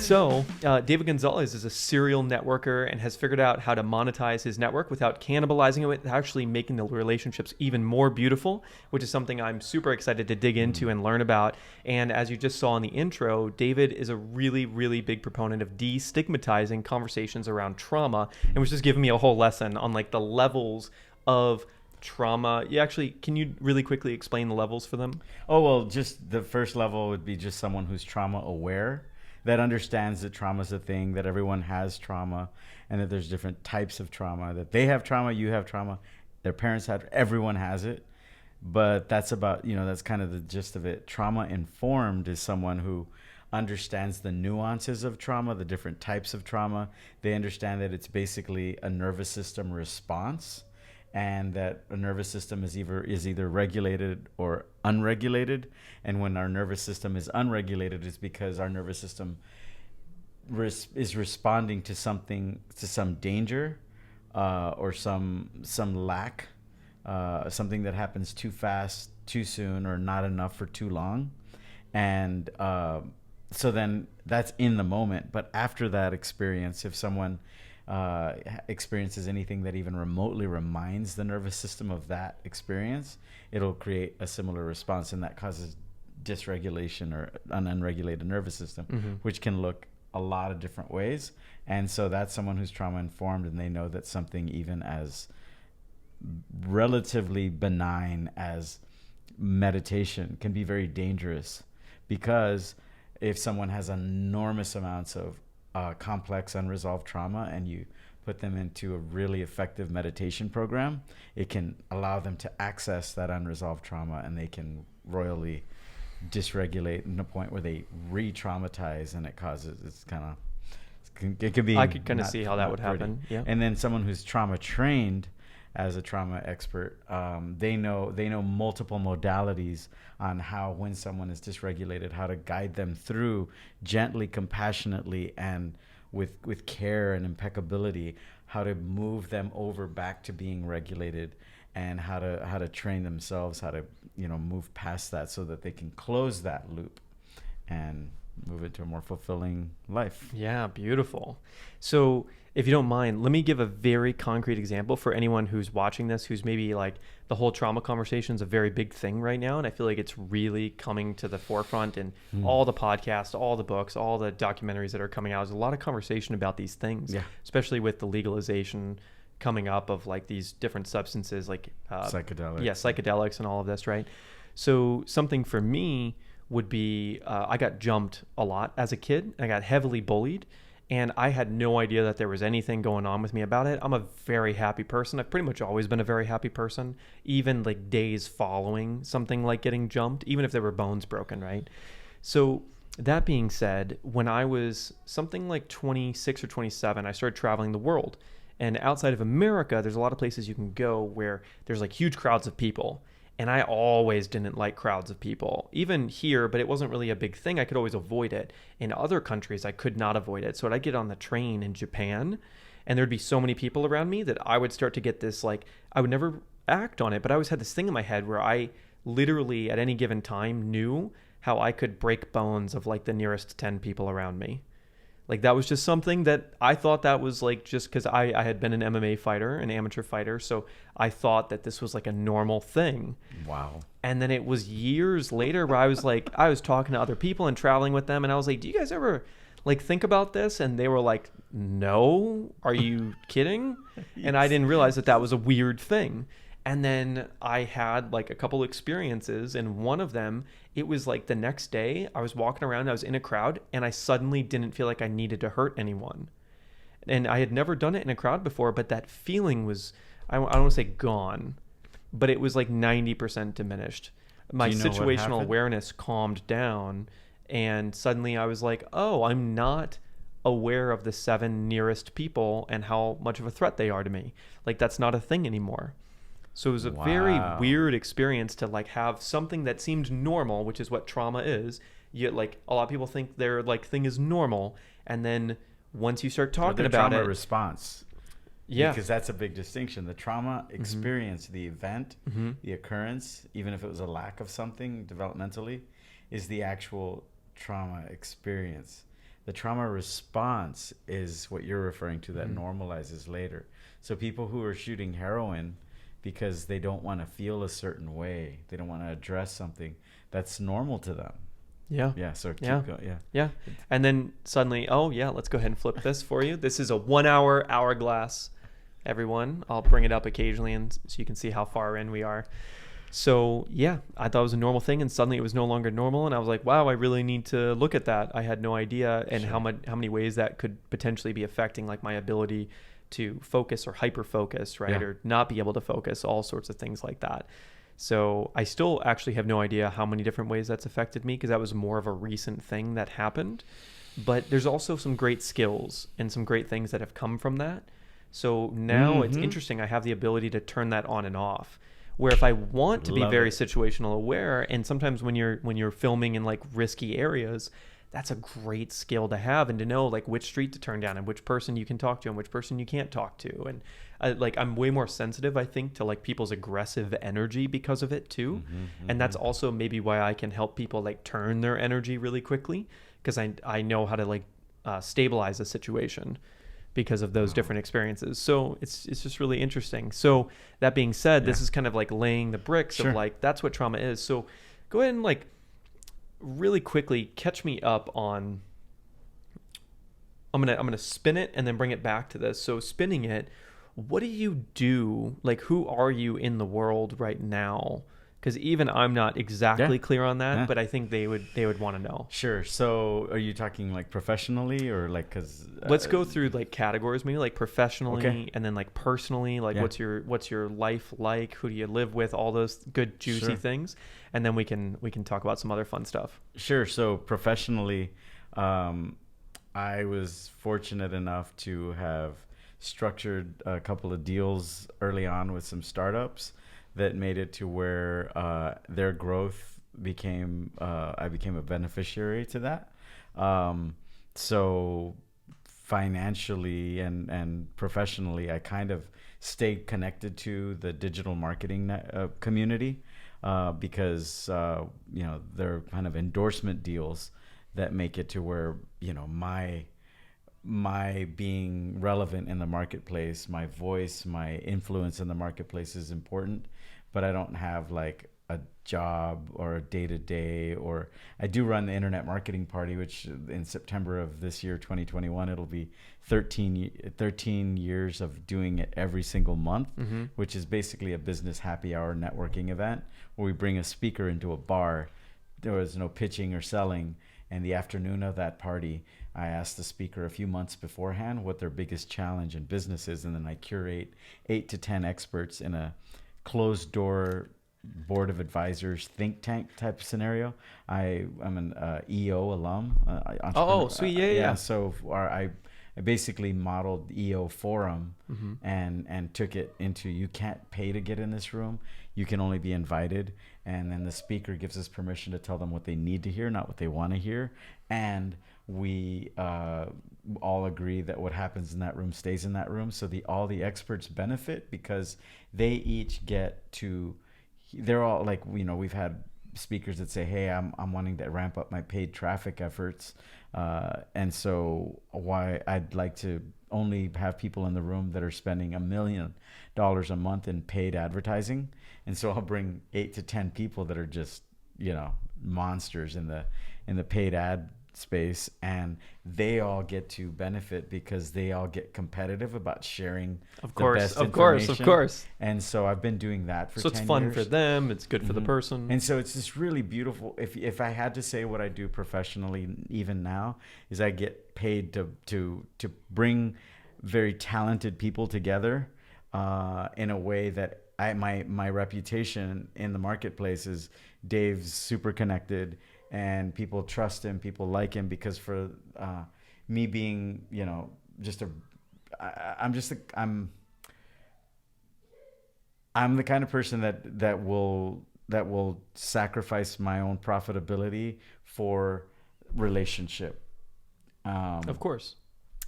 So, David Gonzalez is a serial networker and has figured out how to monetize his network without cannibalizing it, with actually making the relationships even more beautiful, which is something I'm super excited to dig into and learn about. And as you just saw in the intro, David is a really, really big proponent of destigmatizing conversations around trauma, and was just giving me a whole lesson on like the levels of trauma. Can you really quickly explain the levels for them? Oh, well, just the first level would be just someone who's trauma aware, that understands that trauma is a thing, that everyone has trauma, and that there's different types of trauma, that they have trauma, you have trauma, their parents had, everyone has it. But that's about, that's kind of the gist of it. Trauma informed is someone who understands the nuances of trauma, the different types of trauma. They understand that it's basically a nervous system response, and that a nervous system is either regulated or unregulated. And when our nervous system is unregulated, it's because our nervous system is responding to something, to some danger, or some lack, something that happens too fast, too soon, or not enough for too long. And so then that's in the moment. But after that experience, if someone experiences anything that even remotely reminds the nervous system of that experience, it'll create a similar response, and that causes dysregulation or an unregulated nervous system, which can look a lot of different ways. And so that's someone who's trauma informed, and they know that something even as relatively benign as meditation can be very dangerous, because if someone has enormous amounts of complex unresolved trauma and you put them into a really effective meditation program, it can allow them to access that unresolved trauma, and they can royally dysregulate in a point where they re-traumatize, and it could be. I could kind of see how that would happen. Yeah. And then someone who's trauma trained as a trauma expert, they know multiple modalities on how, when someone is dysregulated, how to guide them through gently, compassionately, and with care and impeccability, how to move them over back to being regulated, and how to train themselves, how to move past that so that they can close that loop and move into a more fulfilling life. Yeah, beautiful. So if you don't mind, let me give a very concrete example for anyone who's watching this, who's maybe like, the whole trauma conversation is a very big thing right now. And I feel like it's really coming to the forefront in all the podcasts, all the books, all the documentaries that are coming out. There's a lot of conversation about these things, especially with the legalization coming up of like these different substances, like psychedelics. Yeah, psychedelics and all of this, right? So something for me would be, I got jumped a lot as a kid. I got heavily bullied, and I had no idea that there was anything going on with me about it. I'm a very happy person. I've pretty much always been a very happy person, even like days following something like getting jumped, even if there were bones broken, right? So that being said, when I was something like 26 or 27, I started traveling the world. And outside of America, there's a lot of places you can go where there's like huge crowds of people. And I always didn't like crowds of people, even here, but it wasn't really a big thing. I could always avoid it. In other countries, I could not avoid it. So I'd get on the train in Japan, and there'd be so many people around me that I would start to get this, like, I would never act on it, but I always had this thing in my head where I literally at any given time knew how I could break bones of like the nearest 10 people around me. Like, that was just something that I thought that was like, just because I had been an MMA fighter, an amateur fighter. So I thought that this was like a normal thing. Wow. And then it was years later where I was like, I was talking to other people and traveling with them. And I was like, do you guys ever like think about this? And they were like, no, are you kidding? Yes. And I didn't realize that that was a weird thing. And then I had like a couple experiences, and one of them, it was like the next day I was walking around, I was in a crowd, and I suddenly didn't feel like I needed to hurt anyone. And I had never done it in a crowd before, but that feeling was, I don't want to say gone, but it was like 90% diminished. My situational awareness calmed down, and suddenly I was like, oh, I'm not aware of the 7 nearest people and how much of a threat they are to me. Like, that's not a thing anymore. So it was a very weird experience to like have something that seemed normal, which is what trauma is. Yet like a lot of people think their like thing is normal, and then once you start talking about trauma it, response. Yeah, because that's a big distinction. The trauma experience, the event, the occurrence, even if it was a lack of something developmentally, is the actual trauma experience. The trauma response is what you're referring to that normalizes later. So people who are shooting heroin because they don't want to feel a certain way, they don't want to address something, that's normal to them. Yeah. Yeah. So keep Yeah. going. Yeah. Yeah. And then suddenly, oh yeah, let's go ahead and flip this for you. This is a 1 hour hourglass, everyone. I'll bring it up occasionally and so you can see how far in we are. So yeah, I thought it was a normal thing, and suddenly it was no longer normal, and I was like, wow, I really need to look at that. I had no idea, and Sure. how many ways that could potentially be affecting like my ability to focus or hyper focus, right? Yeah. Or not be able to focus, all sorts of things like that. So I still actually have no idea how many different ways that's affected me, because that was more of a recent thing that happened. But there's also some great skills and some great things that have come from that. So now it's interesting. I have the ability to turn that on and off. Where if I want to be Love very it. situational aware, and sometimes when you're filming in like risky areas, that's a great skill to have, and to know like which street to turn down and which person you can talk to and which person you can't talk to. And I'm way more sensitive, I think, to like people's aggressive energy because of it too. And that's also maybe why I can help people like turn their energy really quickly, because I know how to like stabilize a situation because of those different experiences. So it's just really interesting. So that being said, this is kind of like laying the bricks Sure. of like, that's what trauma is. So go ahead and like really quickly catch me up on, I'm gonna spin it and then bring it back to this. So spinning it, what do you do? Like, who are you in the world right now? Because even I'm not exactly clear on that, but I think they would want to know. Sure. So are you talking like professionally or like, cause Let's go through like categories, maybe like professionally, Okay. and then like personally, like what's your life like? Who do you live with? All those good juicy Sure. things, and then we can talk about some other fun stuff. Sure. So professionally, I was fortunate enough to have structured a couple of deals early on with some startups that made it to where their growth became, I became a beneficiary to that. So financially and professionally, I kind of stayed connected to the digital marketing community because, they're kind of endorsement deals that make it to where, my being relevant in the marketplace, my voice, my influence in the marketplace is important, but I don't have like a job or a day-to-day, or I do run the Internet Marketing Party, which in September of this year, 2021, it'll be 13 years of doing it every single month, which is basically a business happy hour networking event where we bring a speaker into a bar. There was no pitching or selling. And the afternoon of that party, I asked the speaker a few months beforehand what their biggest challenge in business is, and then I curate 8 to 10 experts in a closed door board of advisors think tank type scenario. I'm an EO alum. Oh, sweet, yeah. So I basically modeled EO Forum and took it into, you can't pay to get in this room. You can only be invited. And then the speaker gives us permission to tell them what they need to hear, not what they want to hear. And we all agree that what happens in that room stays in that room. So all the experts benefit because they each get to, they're all like, we've had speakers that say, hey, I'm wanting to ramp up my paid traffic efforts. And so why I'd like to only have people in the room that are spending $1 million a month in paid advertising. And so I'll bring 8 to 10 people that are just, monsters in the paid ad space, and they all get to benefit because they all get competitive about sharing Of course. the best information. And And so I've been doing that for 10 years. so it's fun for them. It's good for the person. And so it's just really beautiful. If I had to say what I do professionally, even now, is I get paid to bring very talented people together in a way that my reputation in the marketplace is Dave's super connected and people trust him, people like him, because for me being, I'm the kind of person that will sacrifice my own profitability for relationship. Of course.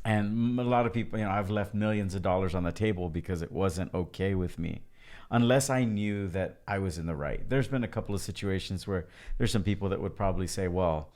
And a lot of people, I've left millions of dollars on the table because it wasn't okay with me, unless I knew that I was in the right. There's been a couple of situations where there's some people that would probably say, well,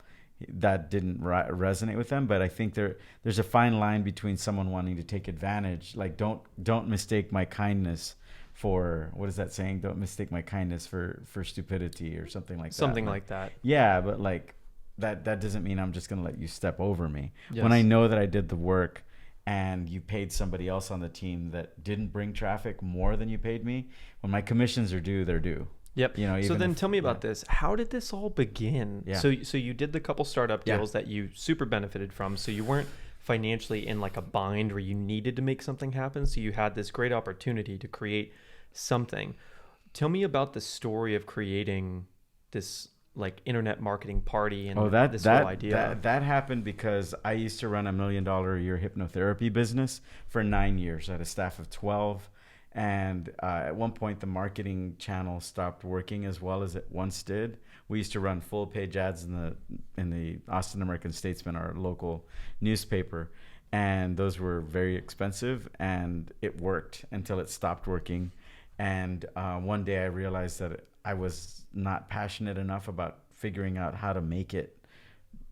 that didn't resonate with them. But I think there's a fine line between someone wanting to take advantage. Like, don't mistake my kindness for, what is that saying? Don't mistake my kindness for stupidity or something like that. Something like that. Yeah, but like that doesn't mean I'm just going to let you step over me. Yes. When I know that I did the work and you paid somebody else on the team that didn't bring traffic more than you paid me, when my commissions are due, they're due. Yep. You know, so then tell me about this. How did this all begin? Yeah. So you did the couple startup deals that you super benefited from. So you weren't financially in like a bind where you needed to make something happen. So you had this great opportunity to create something. Tell me about the story of creating this like internet marketing party and this whole idea. That happened because I used to run $1 million a year hypnotherapy business for 9 years. I had a staff of 12. And at one point, the marketing channel stopped working as well as it once did. We used to run full page ads in the Austin American Statesman, our local newspaper, and those were very expensive. And it worked until it stopped working. And one day, I realized that I was not passionate enough about figuring out how to make it,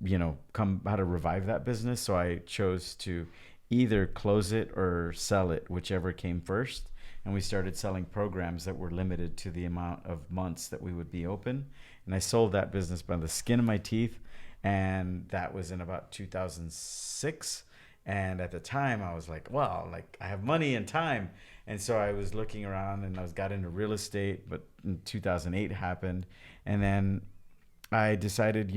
how to revive that business. So I chose to either close it or sell it, whichever came first. And we started selling programs that were limited to the amount of months that we would be open. And I sold that business by the skin of my teeth. And that was in about 2006. And at the time I was like, well, like I have money and time. And so I was looking around and got into real estate, but in 2008 happened. And then I decided,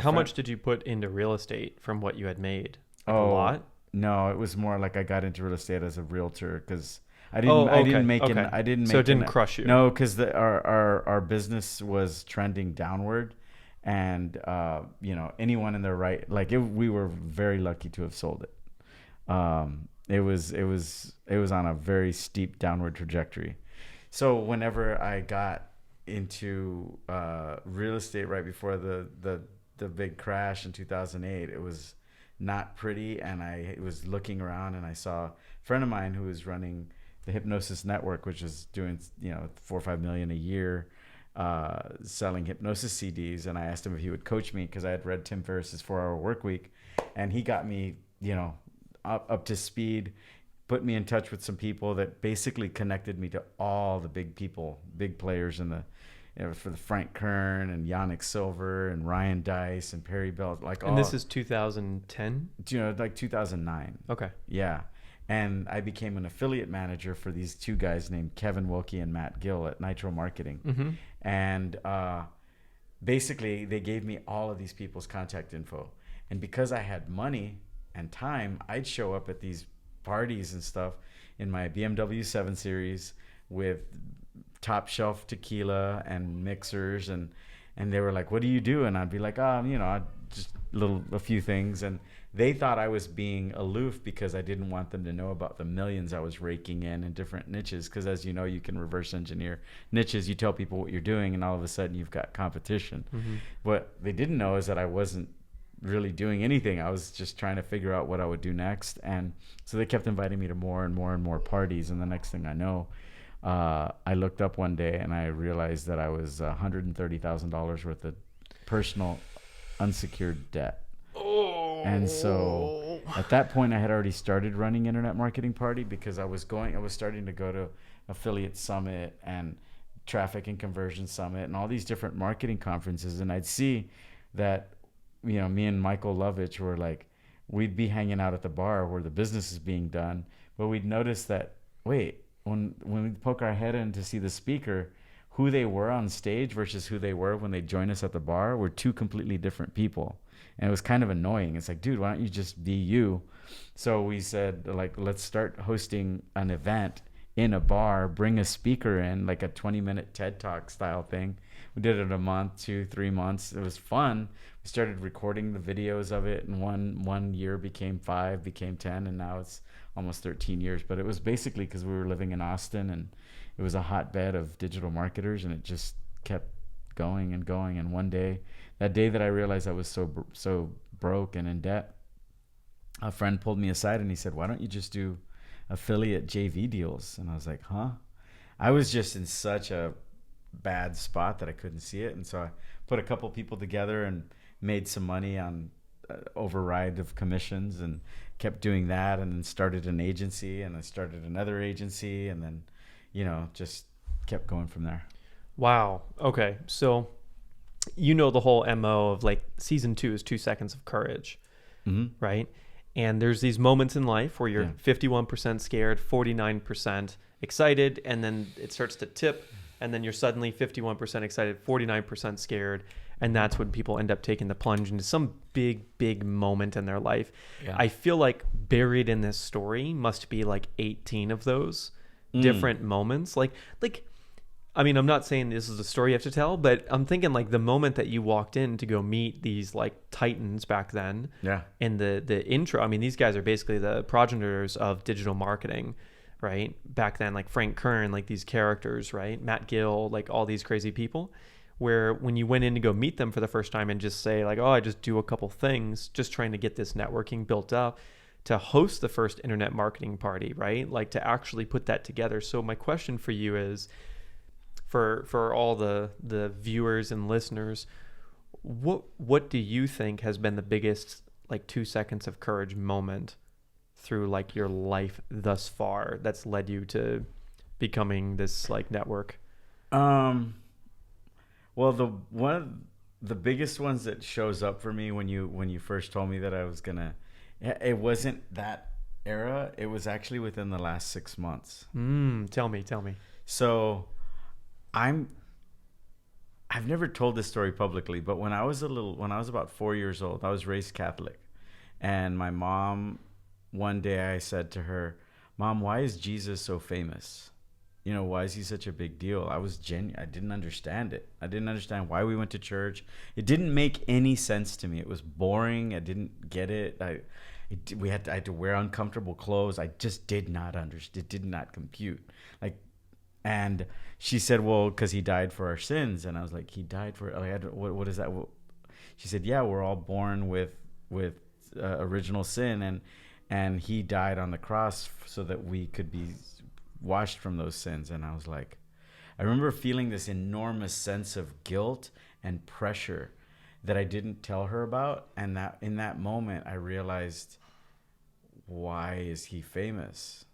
how much did you put into real estate from what you had made? Like a lot? No, it was more like I got into real estate as a realtor because I didn't make so it didn't crush you. No, because our business was trending downward, and anyone in their right, we were very lucky to have sold it. It was on a very steep downward trajectory. So whenever I got into real estate right before the big crash in 2008, it was not pretty, and I was looking around and I saw a friend of mine who was running the Hypnosis Network, which is doing, $4 or $5 million a year, selling hypnosis CDs. And I asked him if he would coach me because I had read Tim Ferriss's 4-Hour Workweek, and he got me, up to speed, put me in touch with some people that basically connected me to all the big people, big players in the, for the Frank Kern and Yannick Silver and Ryan Dice and Perry Bell, And this is 2010? 2009. Okay. Yeah. And I became an affiliate manager for these two guys named Kevin Wilkie and Matt Gill at Nitro Marketing. Mm-hmm. And basically, they gave me all of these people's contact info. And because I had money and time, I'd show up at these parties and stuff in my BMW 7 Series with top shelf tequila and mixers. And they were like, what do you do? And I'd be like, just a few things. And they thought I was being aloof because I didn't want them to know about the millions I was raking in different niches. Because as you know, you can reverse engineer niches. You tell people what you're doing, and all of a sudden you've got competition. Mm-hmm. What they didn't know is that I wasn't really doing anything. I was just trying to figure out what I would do next. And so they kept inviting me to more and more and more parties. And the next thing I know, I looked up one day and I realized that I was $130,000 worth of personal unsecured debt. And so at that point I had already started running Internet Marketing Party because I was starting to go to Affiliate Summit and Traffic and Conversion Summit and all these different marketing conferences. And I'd see that, me and Michael Lovitch were like, we'd be hanging out at the bar where the business is being done, but we'd notice that, wait, when we poke our head in to see the speaker, who they were on stage versus who they were when they joined us at the bar were two completely different people. And it was kind of annoying. It's like, dude, why don't you just be you? So we said, let's start hosting an event in a bar, bring a speaker in, like a 20-minute TED Talk style thing. We did it a month, 2-3 months. It was fun. We started recording the videos of it, and one year became 5, became 10, and now it's almost 13 years. But it was basically because we were living in Austin, and it was a hotbed of digital marketers, and it just kept going and going. And one day, that day that I realized I was so broke and in debt, a friend pulled me aside and he said, why don't you just do affiliate JV deals? And I was like, huh? I was just in such a bad spot that I couldn't see it. And so I put a couple people together, and made some money on override of commissions and kept doing that, and then started an agency, and I started another agency, and then, just kept going from there. Wow. Okay. So, the whole MO of like season 2 is 2 seconds of courage, right? And there's these moments in life where you're 51% scared, 49% excited, and then it starts to tip, and then you're suddenly 51% excited, 49% scared, and that's when people end up taking the plunge into some big moment in their life. Yeah. I feel like buried in this story must be like 18 of those different moments. Like I mean, I'm not saying this is a story you have to tell, but I'm thinking like the moment that you walked in to go meet these like titans back then. Yeah. And the intro, I mean, these guys are basically the progenitors of digital marketing, right? Back then, like Frank Kern, like these characters, right? Matt Gill, like all these crazy people, where when you went in to go meet them for the first time and just say like, oh, I just do a couple things, just trying to get this networking built up, to host the first internet marketing party, right? Like to actually put that together. So my question for you is, for all the viewers and listeners, what do you think has been the biggest like 2 seconds of courage moment through like your life thus far that's led you to becoming this like network? Well, one of the biggest ones that shows up for me when you first told me that I was gonna, it wasn't that era. It was actually within the last 6 months. Tell me. So I've never told this story publicly, but when I was about 4 years old, I was raised Catholic, and my mom, one day I said to her, "Mom, why is Jesus so famous? Why is he such a big deal?" I didn't understand it. I didn't understand why we went to church. It didn't make any sense to me. It was boring. I didn't get it. I had to wear uncomfortable clothes. I just did not understand. It did not compute. And she said, "Well, because he died for our sins." And I was like, "He died for? What is that?" She said, "Yeah, we're all born with original sin, and he died on the cross so that we could be washed from those sins." And I was like, I remember feeling this enormous sense of guilt and pressure that I didn't tell her about. And that in that moment, I realized, why is he famous?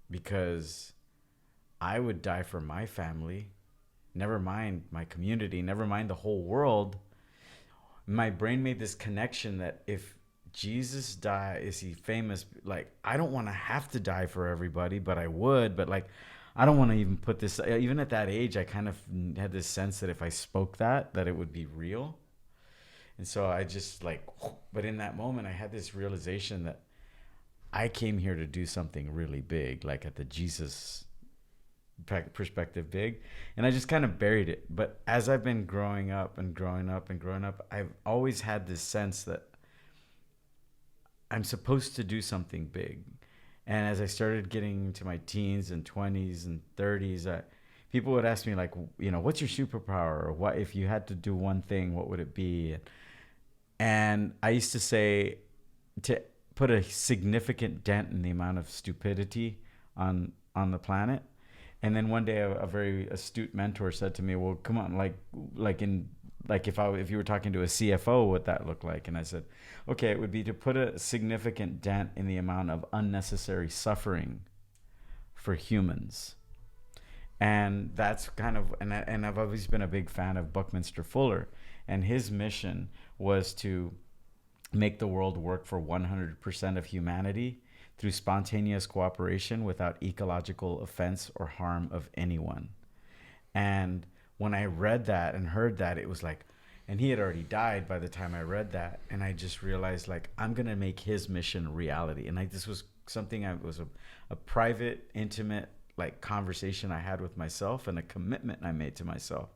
Because I would die for my family, never mind my community, never mind the whole world. My brain made this connection that if Jesus died, is he famous? Like, I don't want to have to die for everybody, but I would. But like, I don't want to even put this, even at that age, I kind of had this sense that if I spoke that it would be real. And so I just but in that moment, I had this realization that I came here to do something really big, like at the Jesus perspective big, and I just kind of buried it. But as I've been growing up, I've always had this sense that I'm supposed to do something big. And as I started getting into my teens and 20s and 30s, people would ask me like, what's your superpower, or what if you had to do one thing, what would it be? And I used to say, to put a significant dent in the amount of stupidity on the planet. And then one day, a very astute mentor said to me, "Well, come on, if you were talking to a CFO, what that look like?" And I said, "Okay, it would be to put a significant dent in the amount of unnecessary suffering for humans." And that's kind of, and I've always been a big fan of Buckminster Fuller, and his mission was to make the world work for 100% of humanity through spontaneous cooperation without ecological offense or harm of anyone. And when I read that and heard that, it was like, and he had already died by the time I read that. And I just realized, like, I'm going to make his mission a reality. And this was something was a private, intimate, conversation I had with myself, and a commitment I made to myself.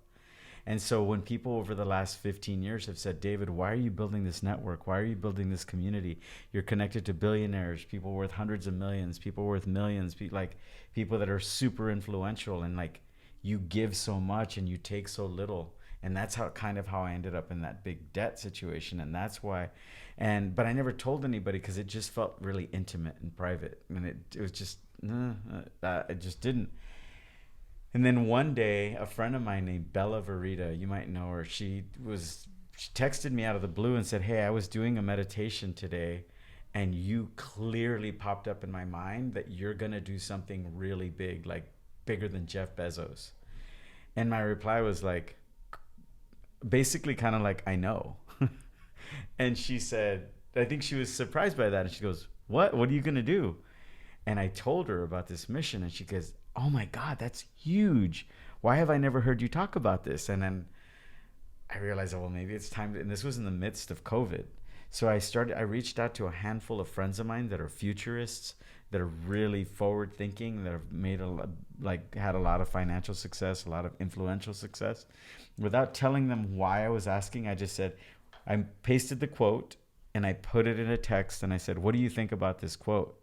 And so when people over the last 15 years have said, "David, why are you building this network? Why are you building this community? You're connected to billionaires, people worth hundreds of millions, people worth millions, people that are super influential, and you give so much and you take so little." And that's how I ended up in that big debt situation. And that's why, but I never told anybody because it just felt really intimate and private. And it was just, it just didn't. And then one day, a friend of mine named Bella Verita, you might know her, she was she texted me out of the blue and said, "Hey, I was doing a meditation today, and you clearly popped up in my mind that you're gonna do something really big, like bigger than Jeff Bezos." And my reply was like, basically kind of like, "I know." And she said, I think she was surprised by that. And she goes, What are you going to do?" And I told her about this mission. And she goes, "Oh my God, that's huge. Why have I never heard you talk about this?" And then I realized, oh, well, maybe it's time to, and this was in the midst of COVID. So I reached out to a handful of friends of mine that are futurists, that are really forward thinking, that have made had a lot of financial success, a lot of influential success. Without telling them why I was asking, I just said, I pasted the quote and I put it in a text and I said, "What do you think about this quote?"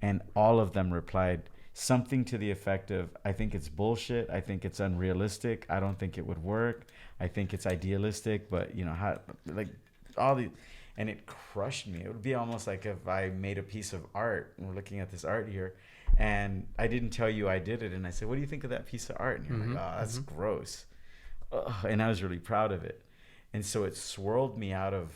And all of them replied something to the effect of, "I think it's bullshit. I think it's unrealistic. I don't think it would work. I think it's idealistic, but how, like all the," and it crushed me. It would be almost like if I made a piece of art, and we're looking at this art here, and I didn't tell you I did it, and I said, "What do you think of that piece of art?" And you're like, "Oh, that's gross." Ugh, and I was really proud of it. And so it swirled me out of,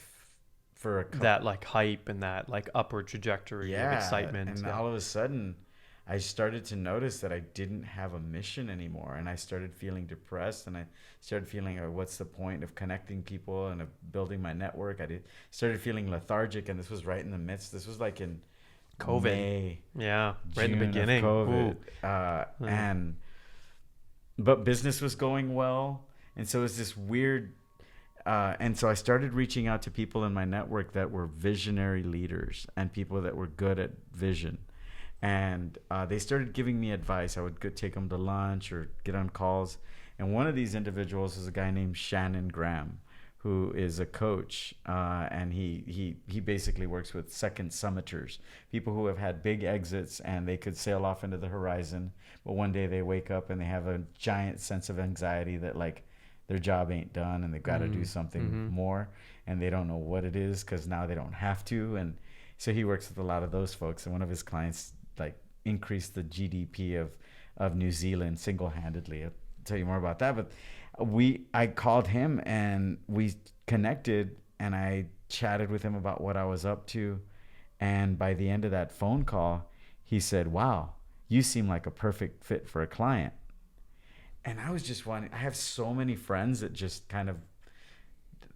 for a couple, that like hype and that like upward trajectory of excitement. And all of a sudden I started to notice that I didn't have a mission anymore, and I started feeling depressed, and I started feeling, oh, what's the point of connecting people and of building my network? Started feeling lethargic, and this was right in the midst. This was like in COVID. May, right June in the beginning of COVID. But business was going well, and so it was this weird. And so I started reaching out to people in my network that were visionary leaders and people that were good at vision. And they started giving me advice. I would go take them to lunch or get on calls. And one of these individuals is a guy named Shannon Graham, who is a coach. And he basically works with second summiters, people who have had big exits and they could sail off into the horizon. But one day they wake up and they have a giant sense of anxiety that like, their job ain't done and they've got to do something more, and they don't know what it is because now they don't have to. And so he works with a lot of those folks, and one of his clients like increased the GDP of New Zealand single-handedly. I'll tell you more about that. But I called him and we connected, and I chatted with him about what I was up to. And by the end of that phone call, he said, "Wow, you seem like a perfect fit for a client." And I was just wondering, I have so many friends that just kind of,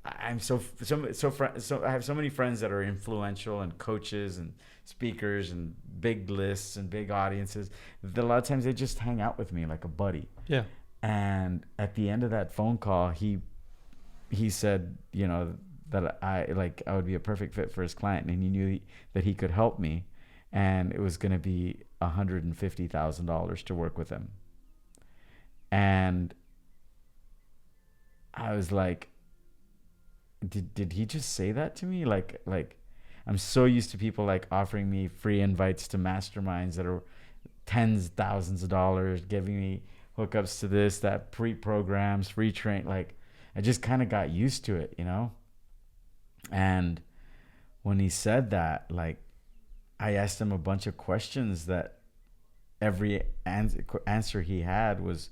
I have so many friends that are influential and coaches and speakers and big lists and big audiences, that a lot of times they just hang out with me like a buddy. Yeah. And at the end of that phone call, he said, that I would be a perfect fit for his client, and he knew that he could help me, and it was going to be $150,000 to work with him. And I was like, did he just say that to me? Like I'm so used to people like offering me free invites to masterminds that are tens, thousands of dollars, giving me hookups to this, that, pre-programs, free train. Like I just kind of got used to it, And when he said that, like I asked him a bunch of questions that every answer he had was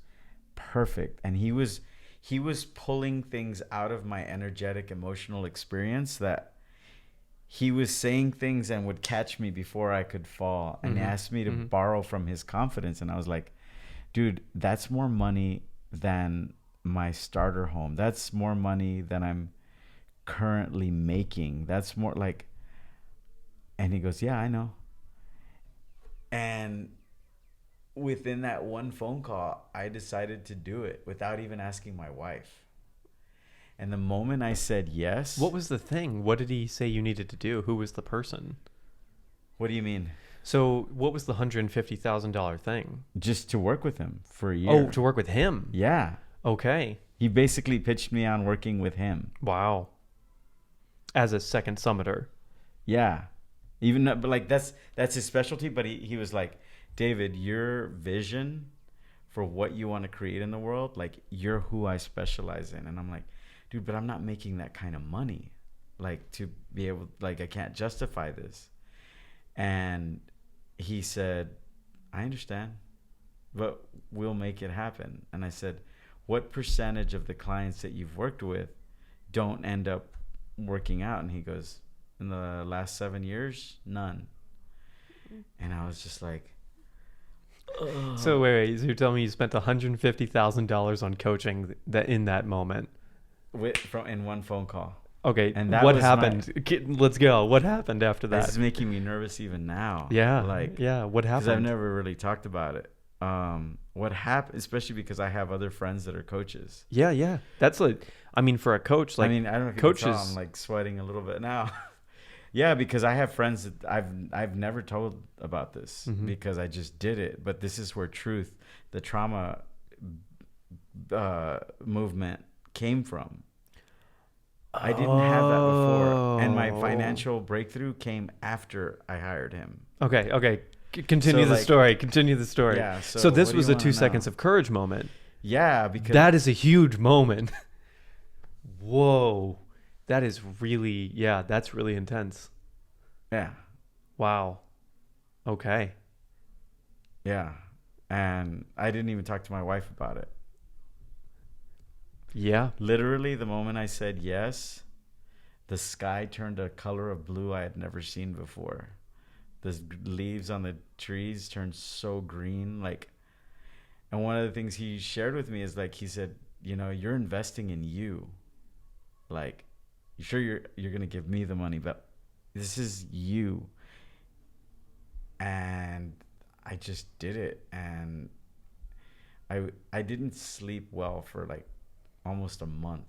perfect, and he was pulling things out of my energetic emotional experience, that he was saying things and would catch me before I could fall, and asked me to borrow from his confidence. And I was like, dude, that's more money than my starter home. That's more money than I'm currently making. That's more like, and he goes, "Yeah, I know." And within that one phone call, I decided to do it without even asking my wife. And the moment I said yes... What was the thing? What did he say you needed to do? Who was the person? What do you mean? So what was the $150,000 thing? Just to work with him for a year. Oh, to work with him? Yeah. Okay. He basically pitched me on working with him. Wow. As a second summiter. Yeah. Even but like that's his specialty, but he was like, "David, your vision for what you want to create in the world, like you're who I specialize in." And I'm like, "Dude, but I'm not making that kind of money, like to be able, like I can't justify this." And he said, "I understand, but we'll make it happen." And I said, "What percentage of the clients that you've worked with don't end up working out? And he goes, in the last 7 years, none. And I was just like, ugh. So wait, so you're telling me you spent $150,000 on coaching that in that moment? In one phone call. Okay, And that what was happened? Let's go. What happened after that? This is making me nervous even now. Yeah, like, yeah. What happened? Because I've never really talked about it. What happened, especially because I have other friends that are coaches. Yeah. That's like, I mean, for a coach, like, I mean, I don't know if coaches, you can tell, I'm like sweating a little bit now. Yeah, because I have friends that I've never told about this because I just did it. But this is where the trauma movement came from. I didn't have that before, and my financial breakthrough came after I hired him. Okay. Continue the story. Continue the story. Yeah. So this was a 2 seconds of courage moment. Yeah, because that is a huge moment. Whoa, that is really, that's really intense. Yeah. Wow. Okay. Yeah, and I didn't even talk to my wife about it. Yeah. Literally, the moment I said yes, the sky turned a color of blue I had never seen before. The leaves on the trees turned so green, like. And one of the things he shared with me is like, he said, you're investing in you. Like, you sure you're gonna give me the money, but this is you. And I just did it, and I didn't sleep well for like almost a month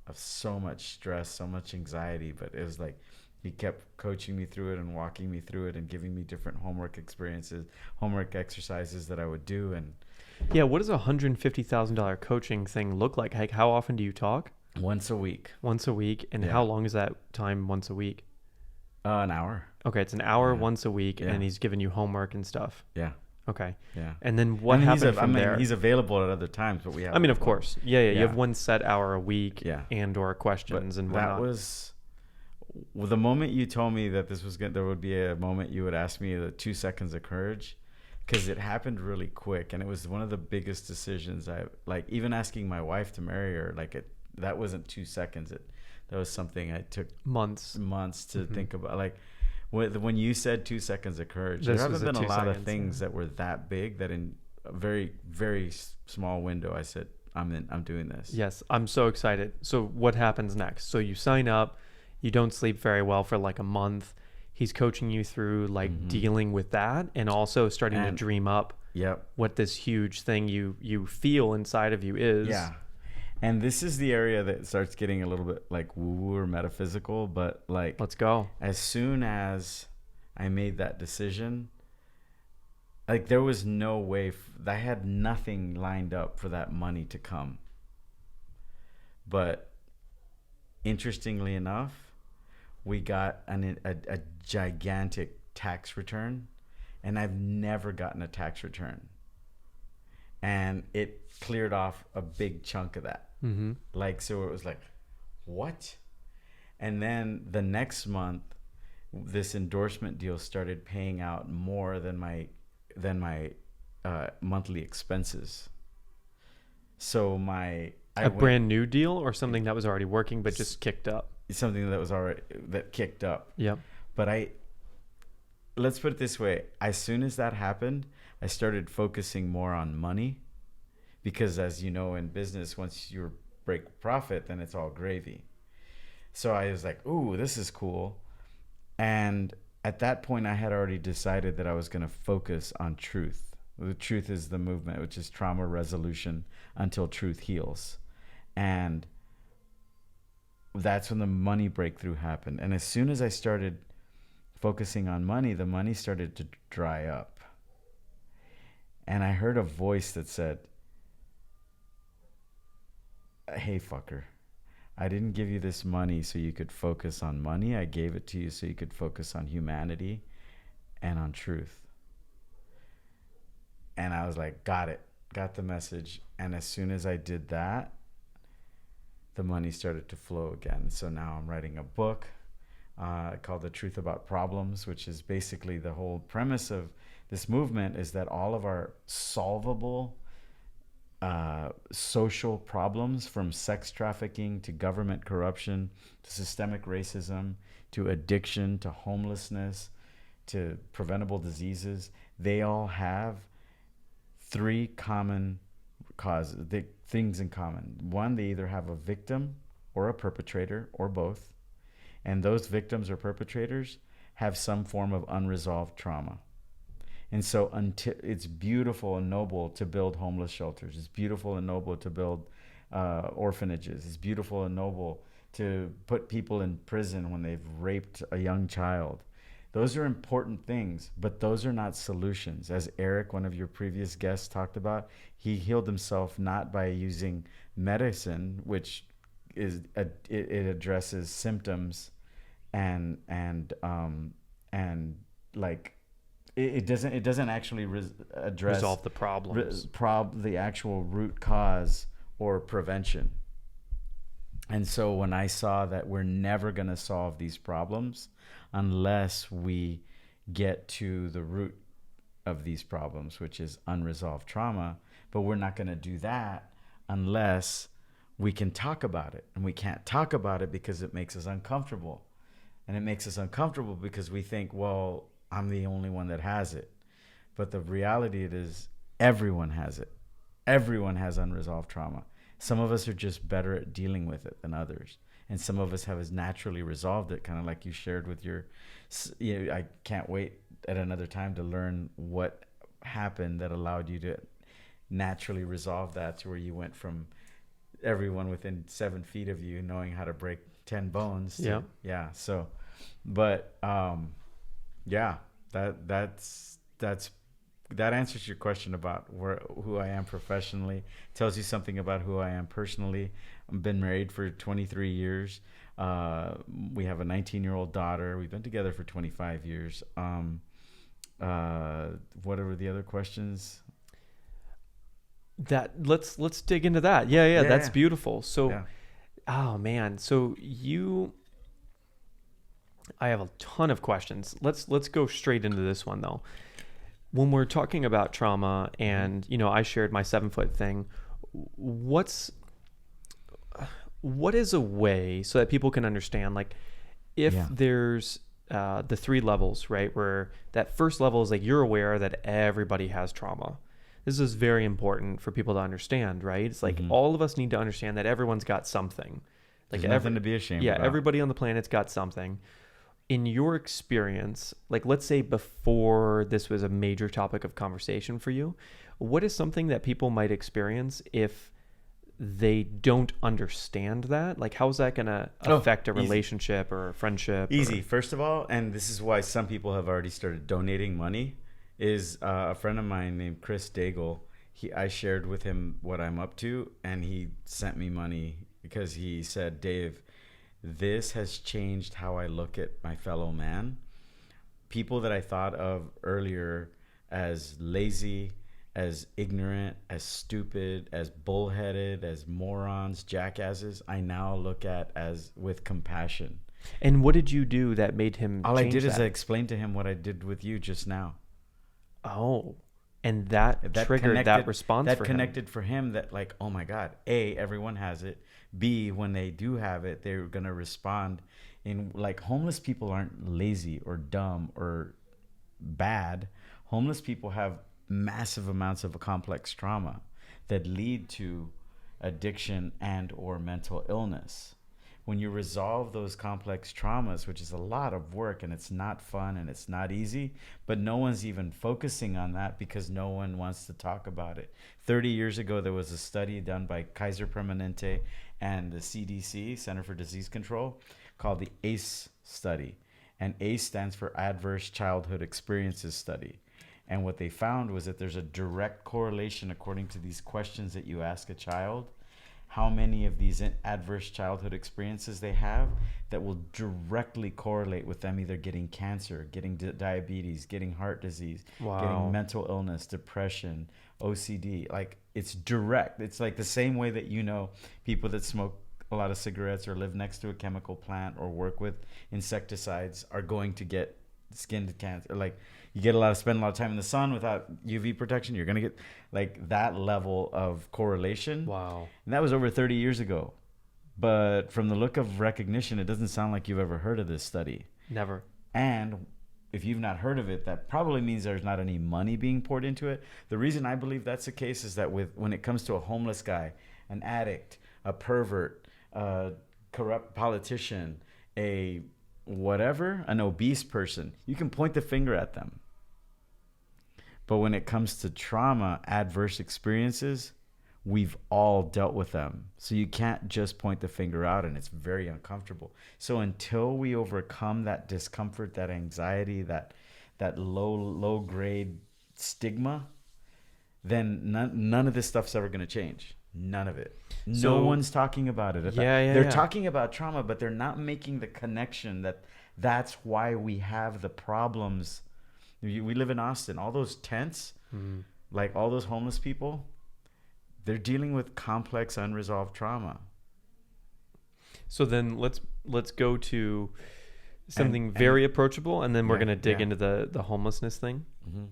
of so much stress, so much anxiety, but it was like he kept coaching me through it and walking me through it and giving me different homework exercises that I would do. And yeah, what does a $150,000 coaching thing look like? Like, how often do you talk? Once a week. And how long is that time once a week? An hour. Okay, it's an hour once a week, and he's giving you homework and stuff. Yeah. Okay. Yeah. And then what happened from there? He's available at other times, but we have. I mean, of course. Yeah. You have one set hour a week. Yeah. And or questions and whatnot. That was the moment you told me that there would be a moment you would ask me the 2 seconds of courage, because it happened really quick, and it was one of the biggest decisions I like. Even asking my wife to marry her, that wasn't 2 seconds. That was something I took months to think about. Like. When you said 2 seconds of courage, there haven't been a lot of things that were that big that in a very, very small window, I said, I'm doing this. Yes, I'm so excited. So what happens next? So you sign up, you don't sleep very well for like a month. He's coaching you through like dealing with that, and also starting to dream up what this huge thing you feel inside of you is. Yeah. And this is the area that starts getting a little bit like woo-woo or metaphysical, but like, let's go. As soon as I made that decision, like there was no way, I had nothing lined up for that money to come. But interestingly enough, we got a gigantic tax return, and I've never gotten a tax return. And it cleared off a big chunk of that. Like, so it was like, what? And then the next month, this endorsement deal started paying out more than my monthly expenses. So a brand new deal, or something that was already working but just kicked up? Something that kicked up. Yep. But let's put it this way. As soon as that happened, I started focusing more on money, because as you know, in business, once you break profit, then it's all gravy. So I was like, ooh, this is cool. And at that point, I had already decided that I was going to focus on truth. The truth is the movement, which is trauma resolution until truth heals. And that's when the money breakthrough happened. And as soon as I started focusing on money, the money started to dry up. And I heard a voice that said, hey, fucker, I didn't give you this money so you could focus on money. I gave it to you so you could focus on humanity and on truth. And I was like, got it, got the message. And as soon as I did that, the money started to flow again. So now I'm writing a book called The Truth About Problems, which is basically the whole premise of this movement is that all of our solvable social problems, from sex trafficking to government corruption to systemic racism to addiction to homelessness to preventable diseases, they all have three common causes, things in common. One, they either have a victim or a perpetrator or both. And those victims or perpetrators have some form of unresolved trauma. And so it's beautiful and noble to build homeless shelters. It's beautiful and noble to build orphanages. It's beautiful and noble to put people in prison when they've raped a young child. Those are important things, but those are not solutions. As Eric, one of your previous guests, talked about, he healed himself not by using medicine, which it addresses symptoms and like it doesn't actually address resolve the problems, the actual root cause or prevention. And so when I saw that we're never going to solve these problems unless we get to the root of these problems, which is unresolved trauma, but we're not going to do that unless we can talk about it. And we can't talk about it because it makes us uncomfortable. And it makes us uncomfortable because we think, well, I'm the only one that has it. But the reality is everyone has it. Everyone has unresolved trauma. Some of us are just better at dealing with it than others. And some of us have naturally resolved it, kind of like you shared with your, I can't wait at another time to learn what happened that allowed you to naturally resolve that to where you went from everyone within 7 feet of you knowing how to break 10 bones. Yeah. So, but, yeah, that answers your question about who I am professionally. Tells you something about who I am personally. I've been married for 23 years. We have a 19-year-old daughter. We've been together for 25 years. What are the other questions? That let's dig into that. Yeah, that's beautiful. So, oh man, so I have a ton of questions. Let's go straight into this one though. When we're talking about trauma, and I shared my 7-foot thing, what is a way so that people can understand, like, if there's the 3 levels, right? Where that first level is like you're aware that everybody has trauma. This is very important for people to understand, right? It's like all of us need to understand that everyone's got something. Like, there's nothing to be ashamed about. Everybody on the planet's got something. In your experience, like, let's say before this was a major topic of conversation for you, what is something that people might experience if they don't understand that? Like, how is that going to affect a relationship or a friendship? Easy. First of all, and this is why some people have already started donating money, is a friend of mine named Chris Daigle. I shared with him what I'm up to, and he sent me money because he said, Dave, this has changed how I look at my fellow man. People that I thought of earlier as lazy, as ignorant, as stupid, as bullheaded, as morons, jackasses, I now look at as with compassion. And what did you do that made him All change I did that? is I explained to him what I did with you just now. Oh, and that triggered that response that for connected for him, that like, oh my God, A, everyone has it. B, when they do have it, they're going to respond in, like, homeless people aren't lazy or dumb or bad. Homeless people have massive amounts of complex trauma that lead to addiction and or mental illness. When you resolve those complex traumas, which is a lot of work and it's not fun and it's not easy, but no one's even focusing on that because no one wants to talk about it. 30 years ago, there was a study done by Kaiser Permanente and the CDC, Center for Disease Control, called the ACE study. And ACE stands for Adverse Childhood Experiences Study. And what they found was that there's a direct correlation, according to these questions that you ask a child, how many of these adverse childhood experiences they have that will directly correlate with them either getting cancer, getting diabetes, getting heart disease, getting mental illness, depression, OCD. Like, it's direct. It's like the same way that, people that smoke a lot of cigarettes or live next to a chemical plant or work with insecticides are going to get skin cancer. Like, you spend a lot of time in the sun without UV protection, you're going to get like that level of correlation. Wow. And that was over 30 years ago. But from the look of recognition, it doesn't sound like you've ever heard of this study. Never. And if you've not heard of it, that probably means there's not any money being poured into it. The reason I believe that's the case is that when it comes to a homeless guy, an addict, a pervert, a corrupt politician, an obese person, you can point the finger at them. But when it comes to trauma, adverse experiences, we've all dealt with them. So you can't just point the finger out, and it's very uncomfortable. So until we overcome that discomfort, that anxiety, that low grade stigma, then none of this stuff's ever going to change. None of it. No one's talking about it. They're talking about trauma, but they're not making the connection that's why we have the problems. We live in Austin. All those tents, like all those homeless people, they're dealing with complex, unresolved trauma. So then let's go to something very approachable, and then we're going to dig into the homelessness thing. Mm-hmm.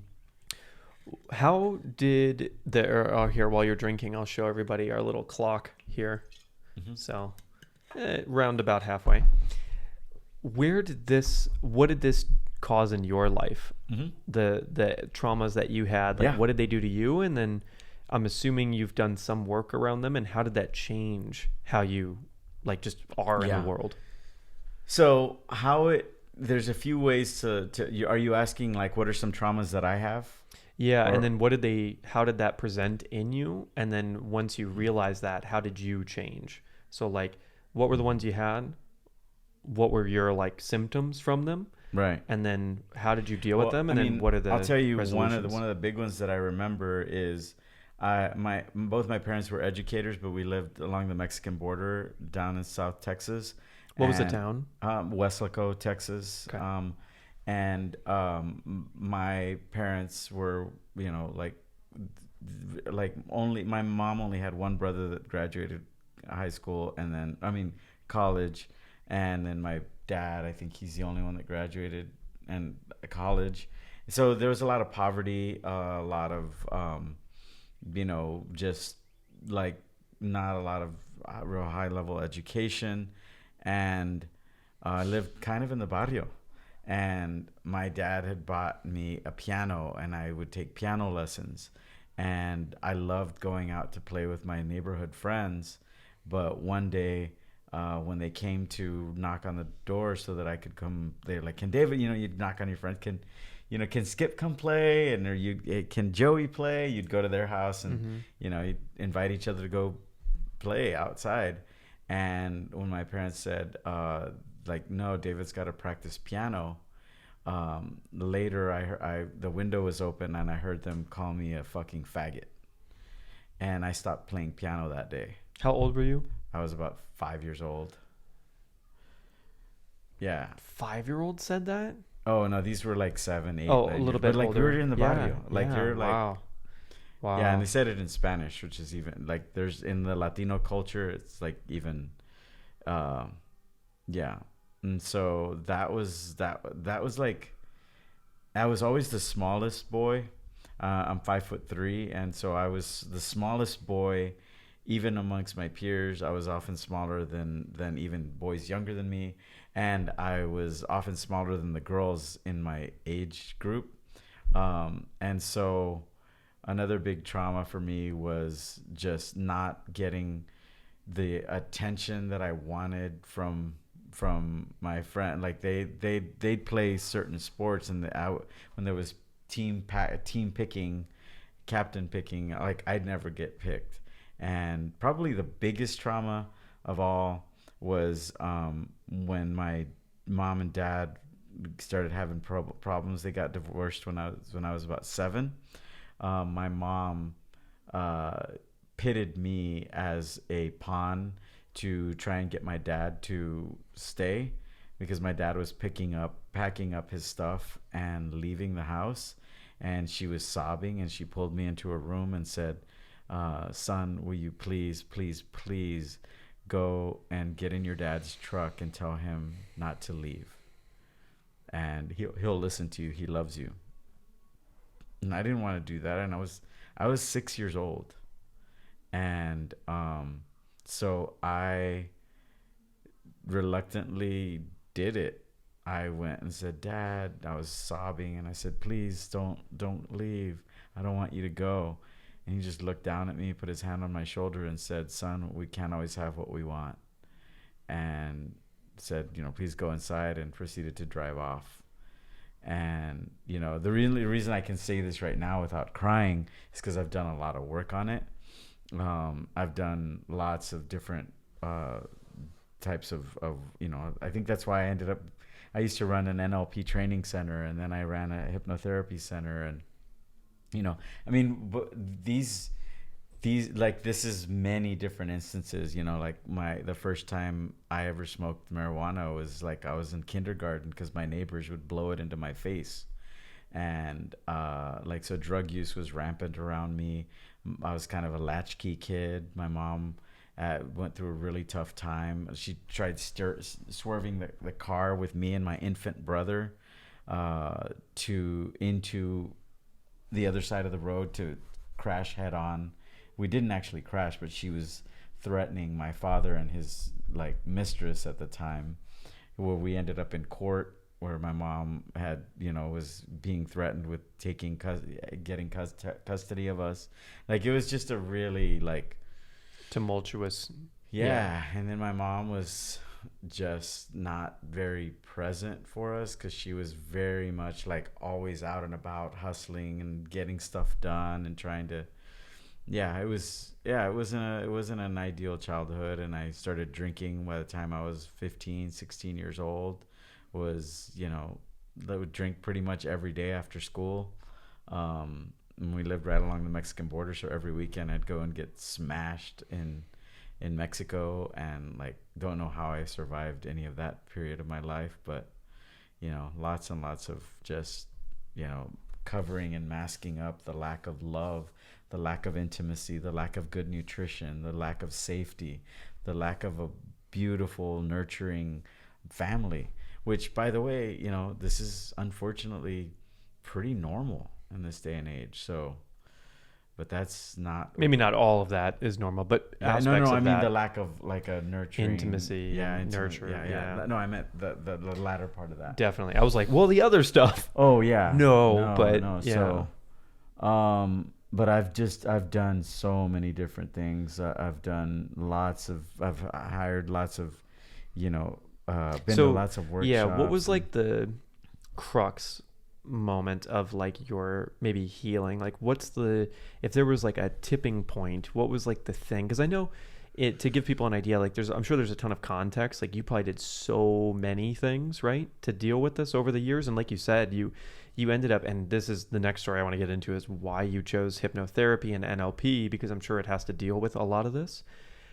How did here, while you're drinking, I'll show everybody our little clock here. Mm-hmm. So round about halfway. What did this cause in your life? Mm-hmm. The traumas that you had, what did they do to you? And then I'm assuming you've done some work around them, and how did that change how you just are in the world? So there's a few ways are you asking what are some traumas that I have? Yeah. And then how did that present in you? And then once you realized that, how did you change? So what were the ones you had? What were your symptoms from them? Right. And then how did you deal with them? And then what are the I'll tell you one of the big ones that I remember is both my parents were educators, but we lived along the Mexican border down in South Texas. What was the town? Weslaco, Texas. Okay. My parents were, my mom only had one brother that graduated high school college. And then my dad, I think he's the only one that graduated and college. So there was a lot of poverty, a lot of, just not a lot of real high level education. And I lived kind of in the barrio. And my dad had bought me a piano, and I would take piano lessons. And I loved going out to play with my neighborhood friends. But one day, when they came to knock on the door so that I could come, they're like, "Can David?" You'd knock on your friend. Can Skip come play? And can Joey play? You'd go to their house, and you'd invite each other to go play outside. And when my parents said, "No, David's got to practice piano," later the window was open, and I heard them call me a fucking faggot. And I stopped playing piano that day. How old were you? I was about 5 years old. Yeah. 5-year-old said that? Oh, no, these were 7, 8. Oh, a little bit older. We were in the barrio. You're wow. Yeah, and they said it in Spanish, which is even, there's, in the Latino culture, it's even, yeah. And so that was I was always the smallest boy. I'm 5'3", and so I was the smallest boy. Even amongst my peers, I was often smaller than even boys younger than me. And I was often smaller than the girls in my age group. And so another big trauma for me was just not getting the attention that I wanted from my friend. They'd play certain sports, and when there was team picking, captain picking, I'd never get picked. And probably the biggest trauma of all was when my mom and dad started having problems. They got divorced when I was about 7. My mom pitted me as a pawn to try and get my dad to stay, because my dad was packing up his stuff and leaving the house. And she was sobbing, and she pulled me into a room and said, "Son, will you please go and get in your dad's truck and tell him not to leave, and he'll listen to you. He loves you." And I didn't want to do that. And I was 6 years old. And so I reluctantly did it. I went and said, Dad, I was sobbing, and I said, please don't leave. I don't want you to go. And he just looked down at me, put his hand on my shoulder and said, son, we can't always have what we want. And said, please go inside, and proceeded to drive off. And, the really reason I can say this right now without crying is because I've done a lot of work on it. I've done lots of different types of I think that's why I used to run an NLP training center, and then I ran a hypnotherapy center. And, but these like, this is many different instances, like the first time I ever smoked marijuana was like, I was in kindergarten because my neighbors would blow it into my face. And so drug use was rampant around me. I was kind of a latchkey kid. My mom went through a really tough time. She tried swerving the car with me and my infant brother into the other side of the road to crash head on. We didn't actually crash, but she was threatening my father and his mistress at the time, where we ended up in court, where my mom had, was being threatened with getting custody of us. It was just a really tumultuous. Yeah. And then my mom was just not very present for us, because she was very much always out and about, hustling and getting stuff done and trying to. It wasn't an ideal childhood. And I started drinking by the time I was 15, 16 years old. I would drink pretty much every day after school. And we lived right along the Mexican border, so every weekend I'd go and get smashed in Mexico, and don't know how I survived any of that period of my life. But lots and lots of just covering and masking up the lack of love, the lack of intimacy, the lack of good nutrition, the lack of safety, the lack of a beautiful, nurturing family, which, by the way, this is unfortunately pretty normal in this day and age. So, but that's not, maybe not all of that is normal, but aspects of I mean that, the lack of a nurturing intimacy, nurture. Yeah. No, I meant the latter part of that. Definitely. I was like, well, the other stuff. Oh yeah. No. So, but I've done so many different things. I've hired lots of, been to lots of workshops. Yeah. What was the crux moment of your maybe healing? If there was a tipping point, what was the thing? Because I know to give people an idea, I'm sure there's a ton of context. You probably did so many things, right, to deal with this over the years. And like you said, you ended up, and this is the next story I want to get into, is why you chose hypnotherapy and NLP, because I'm sure it has to deal with a lot of this.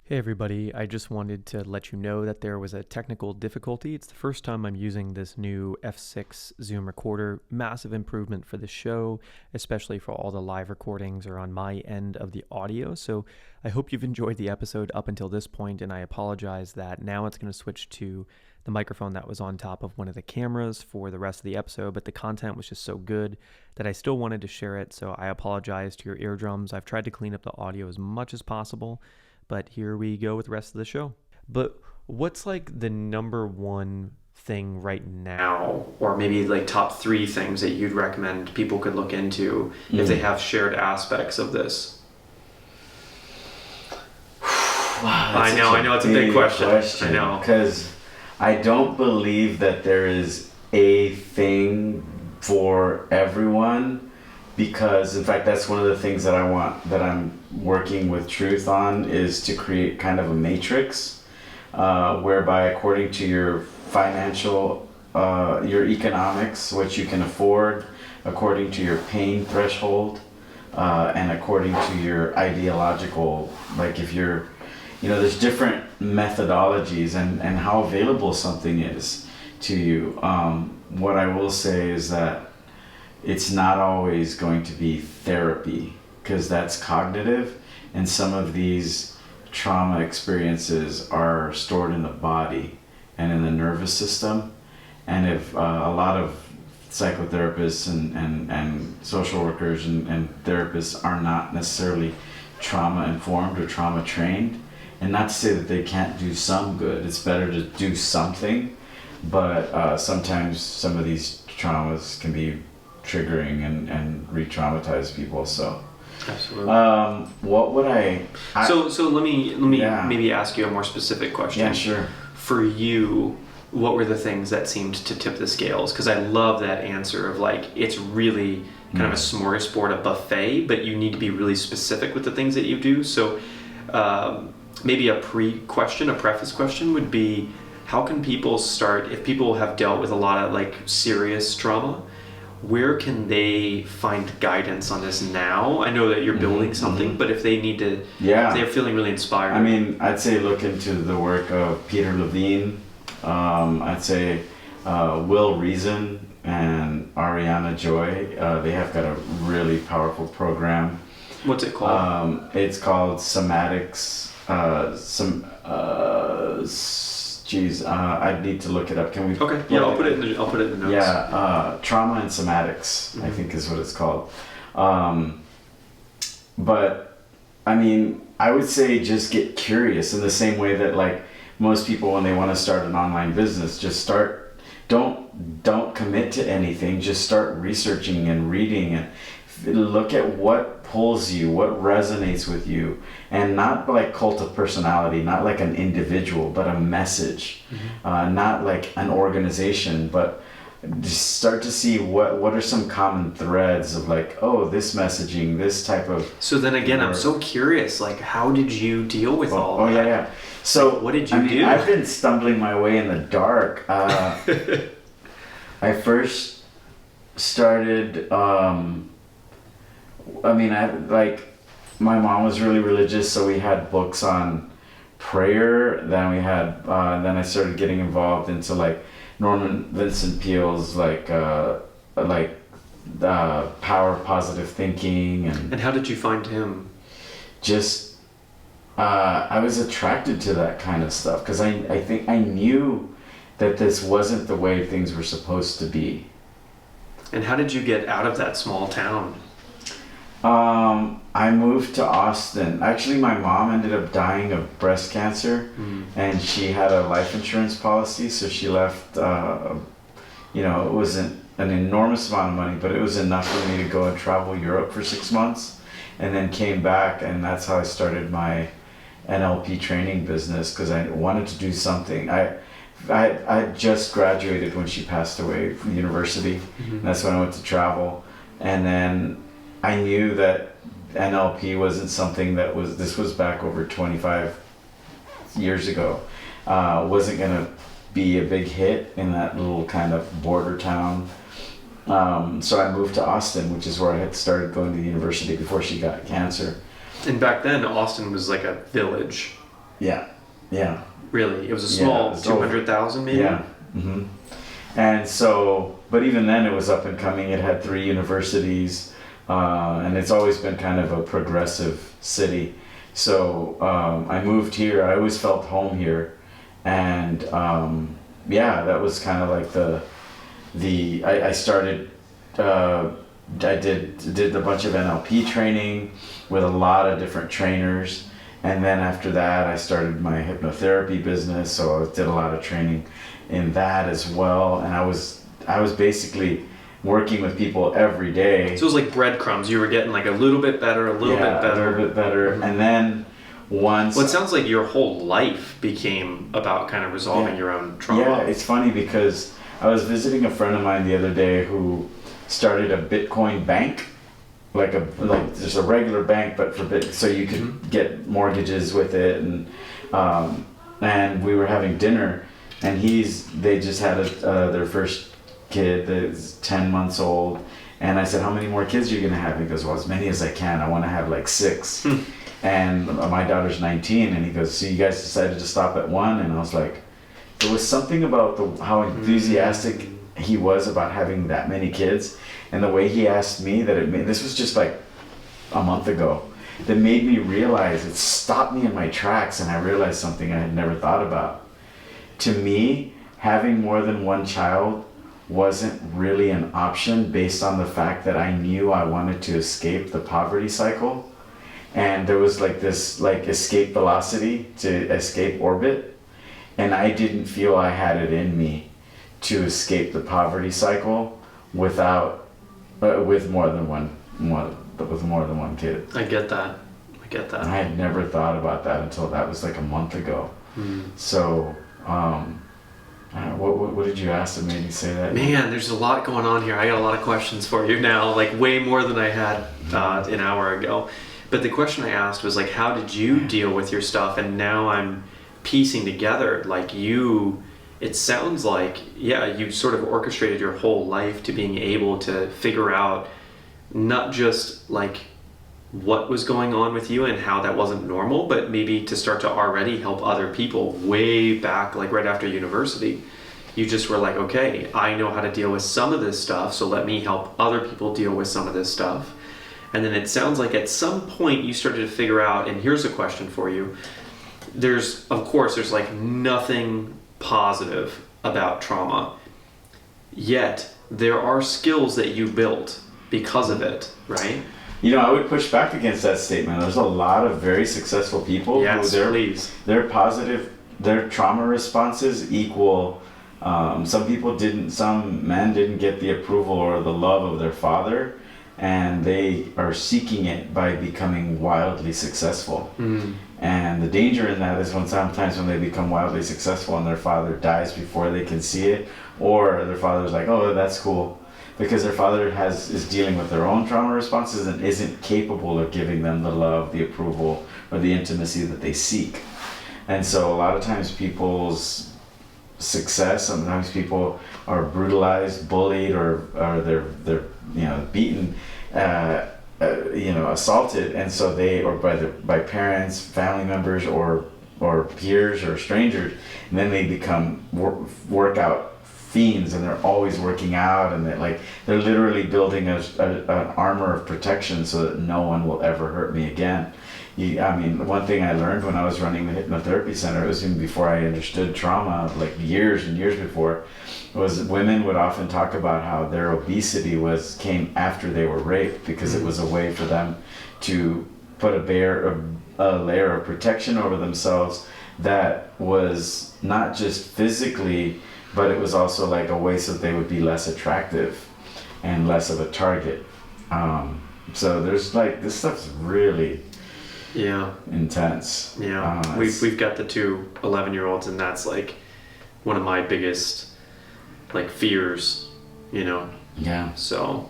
Hey everybody, I just wanted to let you know that there was a technical difficulty. It's the first time I'm using this new F6 Zoom recorder. Massive improvement for the show, especially for all the live recordings or on my end of the audio. So I hope you've enjoyed the episode up until this point, and I apologize that now it's going to switch to the microphone that was on top of one of the cameras for the rest of the episode, but the content was just so good that I still wanted to share it. So I apologize to your eardrums. I've tried to clean up the audio as much as possible. But here we go with the rest of the show. But what's the number one thing right now, or maybe top 3 things that you'd recommend people could look into if they have shared aspects of this? Wow, I know it's a big question. I know. Because I don't believe that there is a thing for everyone. Because, in fact, that's one of the things that I'm working with Truth on, is to create kind of a matrix whereby, according to your financial, your economics, what you can afford, according to your pain threshold, and according to your ideological, if you're, there's different methodologies and how available something is to you. What I will say is that it's not always going to be therapy, because that's cognitive, and some of these trauma experiences are stored in the body and in the nervous system. And if a lot of psychotherapists and social workers and therapists are not necessarily trauma informed or trauma trained. And not to say that they can't do some good. It's better to do something, but sometimes some of these traumas can be triggering and re-traumatize people. So, absolutely. What would So let me maybe ask you a more specific question. Yeah, sure. For you, what were the things that seemed to tip the scales? Because I love that answer of like, it's really kind of a smorgasbord, a buffet, but you need to be really specific with the things that you do. So maybe a preface question would be, how can people start, if people have dealt with a lot of like serious trauma, where can they find guidance on this now? I know that you're building something, but if they need to, if they're feeling really inspired. I mean, I'd say look into the work of Peter Levine. I'd say Will Reason and Ariana Joy. They have got a really powerful program. What's it called? It's called Somatics. I'd need to look it up. Can we? Okay. Yeah, I'll put it in the notes. Yeah, Trauma and Somatics, I think is what it's called. But I mean, I would say just get curious in the same way that like most people when they want to start an online business, just start. Don't commit to anything. Just start researching and reading and look at what pulls you, what resonates with you, and not like cult of personality, not like an individual, but a message, not like an organization, but just start to see what are some common threads of like, oh, this messaging, this type of. So then again, I'm so curious, like, how did you deal with all of that? Yeah. So like, what did you do? I've been stumbling my way in the dark. I first started. My mom was really religious, so we had books on prayer. Then we had, then I started getting involved into like Norman Vincent Peale's power of positive thinking and how did you find him? Just, I was attracted to that kind of stuff because I think I knew that this wasn't the way things were supposed to be. And how did you get out of that small town? I moved to Austin. Actually, my mom ended up dying of breast cancer, and she had a life insurance policy, so she left. It wasn't an enormous amount of money, but it was enough for me to go and travel Europe for 6 months, and then came back, and that's how I started my NLP training business because I wanted to do something. I just graduated when she passed away from university. And that's when I went to travel, and then I knew that NLP wasn't something this was back over 25 years ago, wasn't going to be a big hit in that little kind of border town. So I moved to Austin, which is where I had started going to the university before she got cancer. And back then, Austin was like a village. Yeah. Really? It was a small 200,000 maybe? Yeah. And so, but even then it was up and coming. It had 3 universities. And it's always been kind of a progressive city. So I moved here. I always felt home here. And that was kind of like I started, I did a bunch of NLP training with a lot of different trainers. And then after that, I started my hypnotherapy business. So I did a lot of training in that as well. And I was basically working with people every day. So it was like breadcrumbs. You were getting like a little bit better, a little bit better. And then once... Well, it sounds like your whole life became about kind of resolving your own trauma. Yeah, it's funny because I was visiting a friend of mine the other day who started a Bitcoin bank. Like just a regular bank, but for so you could get mortgages with it. And we were having dinner, and they just had their first kid that's 10 months old, and I said, how many more kids are you gonna have? He goes, well, as many as I can. I want to have like 6. And my daughter's 19, and he goes, so you guys decided to stop at 1? And I was like, there was something about how enthusiastic he was about having that many kids, and the way he asked me this was just like a month ago, that made me realize, it stopped me in my tracks, and I realized something I had never thought about. To me, having more than one child wasn't really an option based on the fact that I knew I wanted to escape the poverty cycle. And there was like this like escape velocity to escape orbit. And I didn't feel I had it in me to escape the poverty cycle without, with more than one kid. I get that. I had never thought about that until that was like a month ago. So, what did you ask that made me say that? Man, there's a lot going on here. I got a lot of questions for you now, like way more than I had an hour ago. But the question I asked was like, how did you deal with your stuff? And now I'm piecing together, like it sounds like, you sort of orchestrated your whole life to being able to figure out not just like what was going on with you and how that wasn't normal, but maybe to start to already help other people way back, like right after university. You just were like, okay, I know how to deal with some of this stuff, so let me help other people deal with some of this stuff. And then it sounds like at some point you started to figure out, and here's a question for you. There's like nothing positive about trauma, yet there are skills that you built because of it, right? I would push back against that statement. There's a lot of very successful people who their positive, their trauma responses equal. Some men didn't get the approval or the love of their father, and they are seeking it by becoming wildly successful. And the danger in that is sometimes when they become wildly successful and their father dies before they can see it, or their father's like, oh, that's cool, because their father is dealing with their own trauma responses and isn't capable of giving them the love, the approval, or the intimacy that they seek. And so a lot of times people's success, sometimes people are brutalized, bullied, or they're beaten, assaulted, and so by parents, family members, or peers or strangers, and then they become workout fiends, and they're always working out, and they're literally building an armor of protection so that no one will ever hurt me again. One thing I learned when I was running the hypnotherapy center, it was even before I understood trauma, like years and years before, was women would often talk about how their obesity came after they were raped, because it was a way for them to put a layer of protection over themselves that was not just physically, but it was also like a way so that they would be less attractive and less of a target. So there's this stuff's really intense. We've got the two 11-year-olds, and that's like one of my biggest fears, so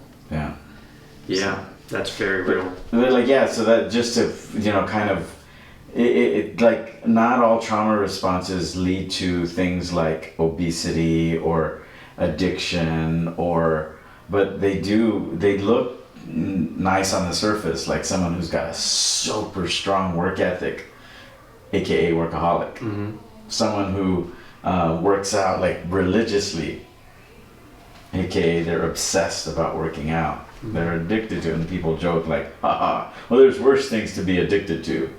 that's very real. So that just to kind of it not all trauma responses lead to things like obesity or addiction, but they look nice on the surface, like someone who's got a super strong work ethic, aka workaholic. Someone who works out religiously, aka they're obsessed about working out. They're addicted to it, and people joke well, there's worse things to be addicted to.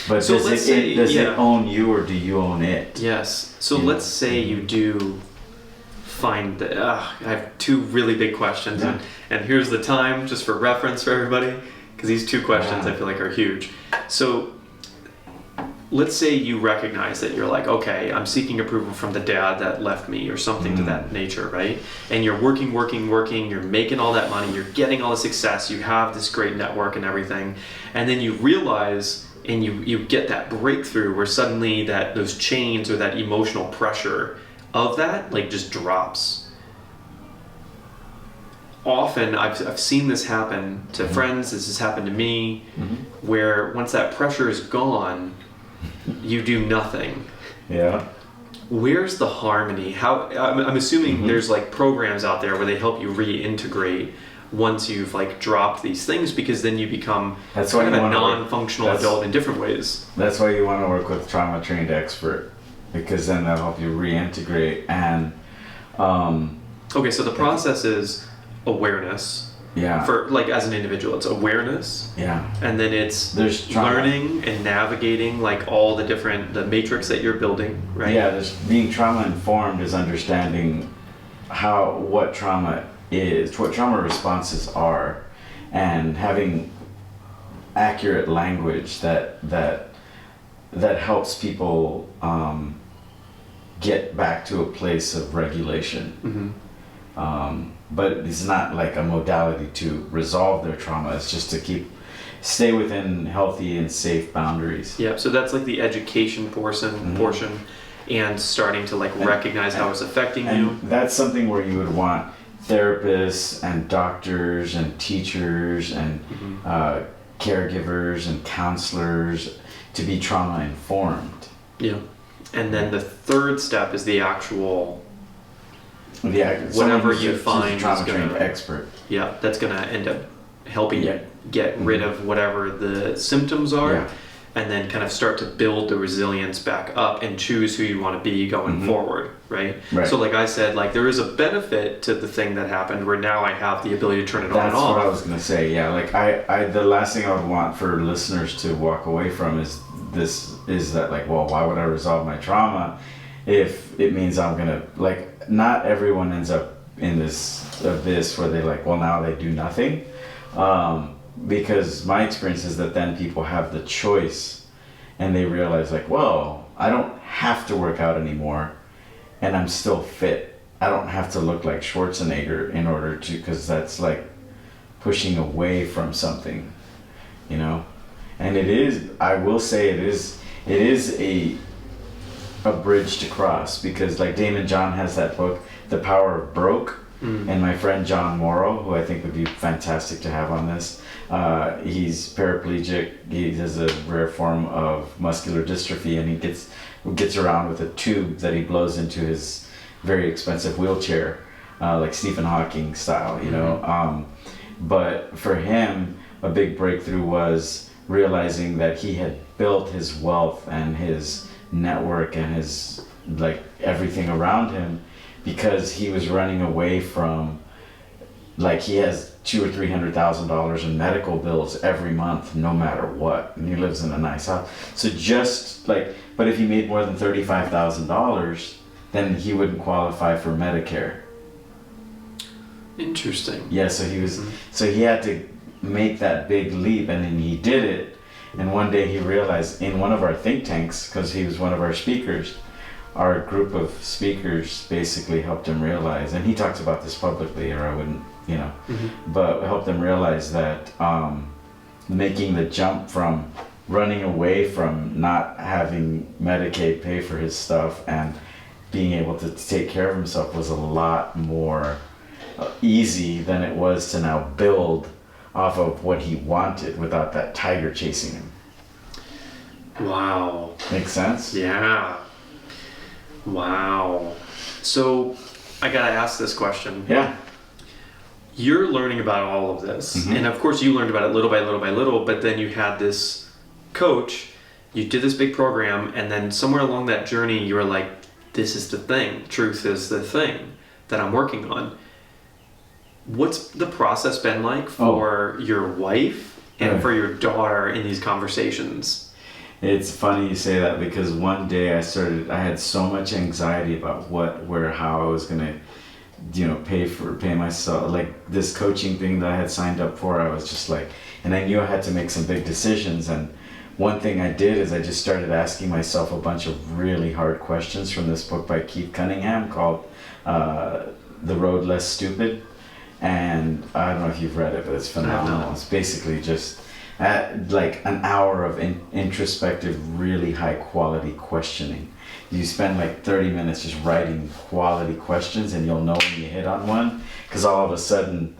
But so does it own you, or do you own it? Yes. So let's say you do find that. I have two really big questions, and here's the time just for reference for everybody, because these two questions I feel like are huge. So let's say you recognize that you're like, okay, I'm seeking approval from the dad that left me, or something to that nature, right? And you're working, you're making all that money, you're getting all the success, you have this great network and everything, and then you realize, and you get that breakthrough where suddenly those chains or that emotional pressure of that just drops. Often I've seen this happen to friends, this has happened to me, where once that pressure is gone, you do nothing. Where's the harmony? How I'm assuming there's programs out there where they help you reintegrate once you've dropped these things, because then you become kind of a non-functional adult in different ways. That's why you want to work with a trauma trained expert, because then that'll help you reintegrate. And okay, so the process is awareness. For as an individual, it's awareness. And then there's learning and navigating all the matrix that you're building, right? There's being trauma informed is understanding what trauma is, what trauma responses are, and having accurate language that helps people get back to a place of regulation. But it's not like a modality to resolve their trauma. It's just to stay within healthy and safe boundaries. Yeah, so that's like the education portion, and starting to like recognize how it's affecting you. That's something where you would want therapists and doctors and teachers and caregivers and counselors to be trauma informed. Yeah. And then the third step is the actual whatever you find trauma is gonna, trained expert. Yeah, that's gonna end up helping you get rid of whatever the symptoms are, and then kind of start to build the resilience back up and choose who you want to be going forward, right? So like I said, like there is a benefit to the thing that happened where now I have the ability to turn it on and off. That's what I was gonna say. Yeah, like I the last thing I would want for listeners to walk away from is that like, well, why would I resolve my trauma if it means I'm gonna, like, not everyone ends up in this abyss where they like, well, now they do nothing. Because my experience is that then people have the choice and they realize like, well, I don't have to work out anymore and I'm still fit. I don't have to look like Schwarzenegger in order to, because that's like pushing away from something, you know? And it is, I will say it is a bridge to cross, because like Damon John has that book, The Power of Broke, and my friend John Morrow, who I think would be fantastic to have on this, he's paraplegic. He has a rare form of muscular dystrophy, and he gets around with a tube that he blows into his very expensive wheelchair, like Stephen Hawking style, you know. But for him, a big breakthrough was realizing that he had built his wealth and his network and his like everything around him because he was running away from, like, he has $200,000 or $300,000 in medical bills every month, no matter what, and he lives in a nice house. So just like, but if he made more than $35,000, then he wouldn't qualify for Medicare. Interesting. Yeah, so he was, so he had to make that big leap, and then he did it. And one day he realized in one of our think tanks, because he was one of our speakers, our group of speakers basically helped him realize, and he talks about this publicly, or I wouldn't, you know, but helped him realize that making the jump from running away from not having Medicaid pay for his stuff and being able to take care of himself was a lot more easy than it was to now build off of what he wanted without that tiger chasing him. Wow. Makes sense? Yeah. Wow. So I gotta ask this question. Yeah. You're learning about all of this, and of course you learned about it little by little by little, but then you had this coach, you did this big program, and then somewhere along that journey you were like, this is the thing, truth is the thing that I'm working on. What's the process been like for your wife and for your daughter in these conversations? It's funny you say that, because one day I had so much anxiety about what, where, how I was gonna, you know, pay myself, like this coaching thing that I had signed up for. I was just like, and I knew I had to make some big decisions. And one thing I did is I just started asking myself a bunch of really hard questions from this book by Keith Cunningham called The Road Less Stupid. And I don't know if you've read it, but it's phenomenal. It's basically just like an hour of introspective, really high quality questioning. You spend like 30 minutes just writing quality questions, and you'll know when you hit on one, because all of a sudden,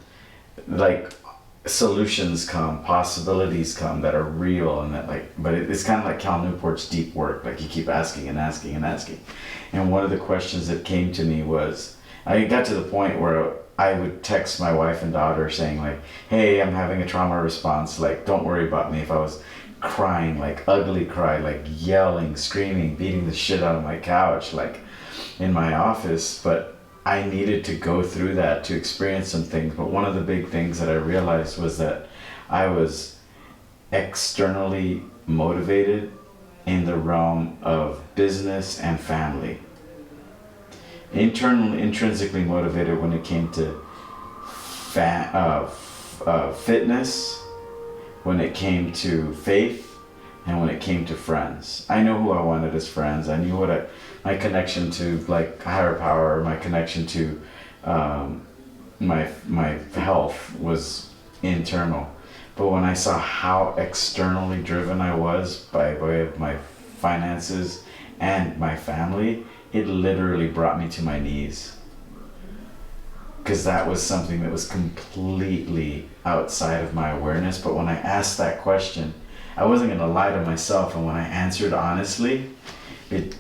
like, solutions come, possibilities come that are real, and that, like, but it's kind of like Cal Newport's deep work. Like, you keep asking and asking and asking. And one of the questions that came to me was, I got to the point where I would text my wife and daughter saying like, hey, I'm having a trauma response, like, don't worry about me. If I was crying, like ugly cry, like yelling, screaming, beating the shit out of my couch, like in my office, but I needed to go through that to experience some things. But one of the big things that I realized was that I was externally motivated in the realm of business and family. intrinsically motivated when it came to fitness, when it came to faith, and when it came to friends. I know who I wanted as friends. I knew my connection to like higher power, my connection to my health was internal. But when I saw how externally driven I was by way of my finances and my family, it literally brought me to my knees. Because that was something that was completely outside of my awareness. But when I asked that question, I wasn't going to lie to myself. And when I answered honestly, it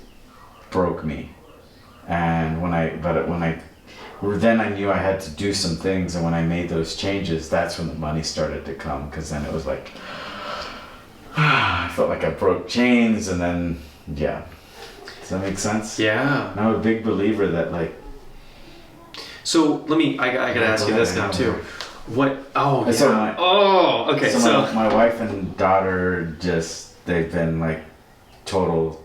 broke me. And then I knew I had to do some things. And when I made those changes, that's when the money started to come. Because then it was like, I felt like I broke chains. And then, yeah. Does that make sense? Yeah. And I'm a big believer that like, so I gotta ask you this now too. What? Oh, yeah. Okay. So my wife and daughter they've been like total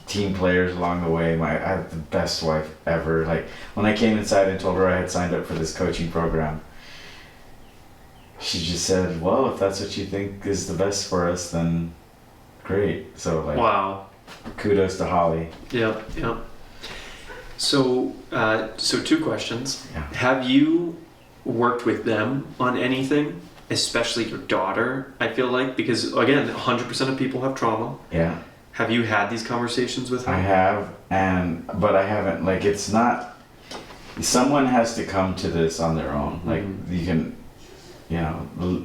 team players along the way. I have the best wife ever. Like when I came inside and told her I had signed up for this coaching program, she just said, "Well, if that's what you think is the best for us, then great." So like, wow. Kudos to Holly. Yep. So 2 questions. Yeah. Have you worked with them on anything, especially your daughter? I feel like, because again, 100% of people have trauma. Yeah. Have you had these conversations with her? I have, but I haven't. Like, it's not. Someone has to come to this on their own. Like, you can,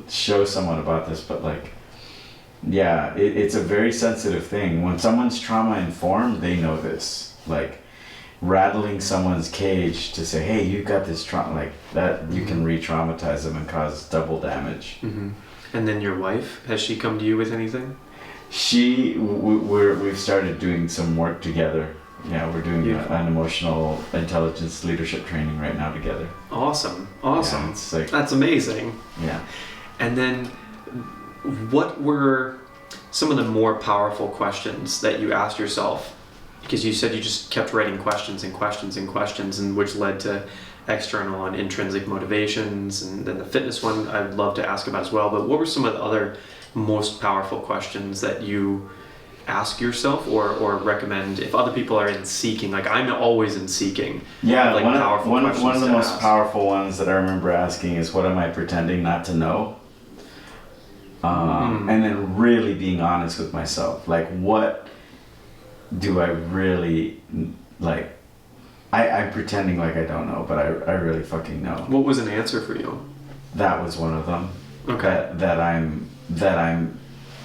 show someone about this, but like, yeah, it's a very sensitive thing. When someone's trauma informed, they know this. Like, rattling someone's cage to say, hey, you've got this trauma, like that, you can re-traumatize them and cause double damage. And then your wife, has she come to you with anything? We've started doing some work together. Yeah, we're doing an emotional intelligence leadership training right now together. Awesome. Yeah, it's like, that's amazing. Yeah. And then what were some of the more powerful questions that you asked yourself? Because you said you just kept writing questions and questions and questions, and which led to external and intrinsic motivations, and then the fitness one I'd love to ask about as well. But what were some of the other most powerful questions that you ask yourself or recommend if other people are in seeking? Like, I'm always in seeking. Yeah, like one of the most powerful ones that I remember asking is, what am I pretending not to know? And then really being honest with myself. Like, what do I really, like, I'm pretending like I don't know, but I really fucking know. What was an answer for you? That was one of them. Okay. That I'm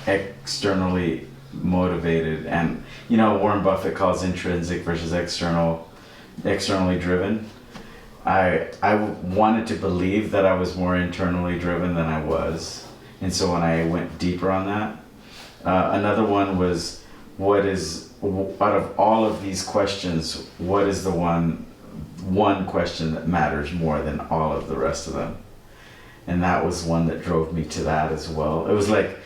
externally motivated, and Warren Buffett calls intrinsic versus externally driven. I wanted to believe that I was more internally driven than I was, and so when I went deeper on that, another one was, out of all of these questions, what is the one question that matters more than all of the rest of them? And that was one that drove me to that as well. It was like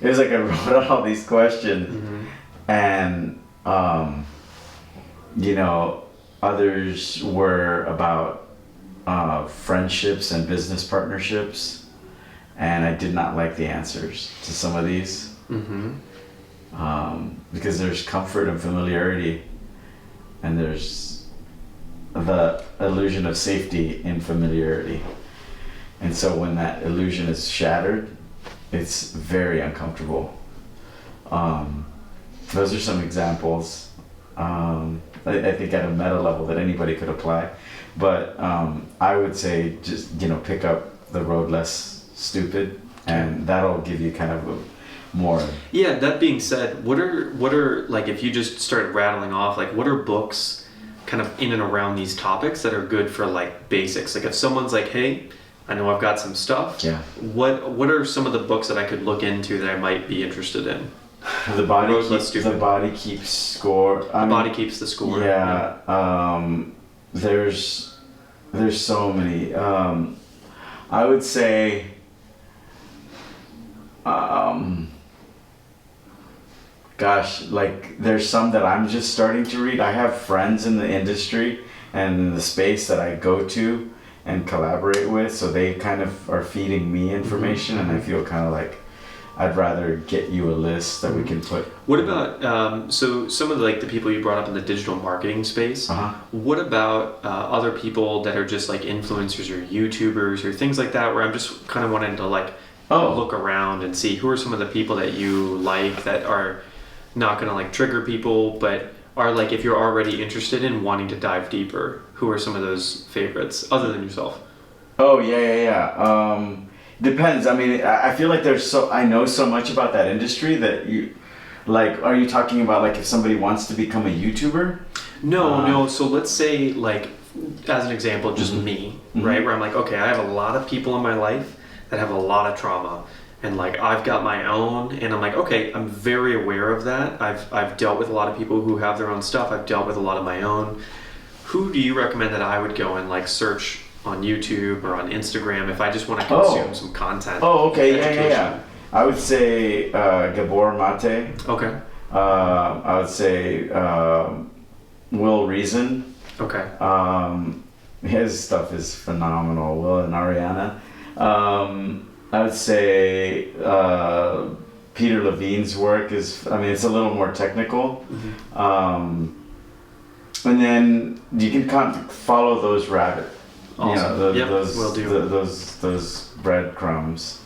I wrote all these questions, and others were about friendships and business partnerships, and I did not like the answers to some of these. Because there's comfort and familiarity, and there's the illusion of safety in familiarity. And so when that illusion is shattered, it's very uncomfortable. Those are some examples. I think at a meta level that anybody could apply. But I would say just, pick up the road less stupid, and that'll give you kind of a more. Yeah, that being said, what are like, if you just started rattling off, like, what are books kind of in and around these topics that are good for like basics? Like, if someone's like, hey, I know I've got some stuff. Yeah. What are some of the books that I could look into that I might be interested in? The body keeps score. The body keeps the score. Yeah. There's so many. I would say. Gosh, like there's some that I'm just starting to read. I have friends in the industry and in the space that I go to and collaborate with, so they kind of are feeding me information, and I feel kind of like I'd rather get you a list that we can put. What about so some of the people you brought up in the digital marketing space? What about other people that are just like influencers or YouTubers or things like that, where I'm just kind of wanting to look around and see who are some of the people that you like that are not gonna like trigger people, but are like, if you're already interested in wanting to dive deeper, who are some of those favorites other than yourself? Oh yeah. Depends. I mean, I feel like I know so much about that industry that you, like, are you talking about like if somebody wants to become a YouTuber? No. So let's say like, as an example, just me, right? Where I'm like, okay, I have a lot of people in my life that have a lot of trauma. And like I've got my own, and I'm like, okay, I'm very aware of that. I've dealt with a lot of people who have their own stuff. I've dealt with a lot of my own. Who do you recommend that I would go and like search on YouTube or on Instagram if I just want to consume some content? Oh, okay, yeah. I would say Gabor Mate. Okay. I would say Will Reason. Okay. His stuff is phenomenal. Will and Ariana. I would say Peter Levine's work is, I mean, it's a little more technical. And then you can kind of follow those Awesome. those breadcrumbs.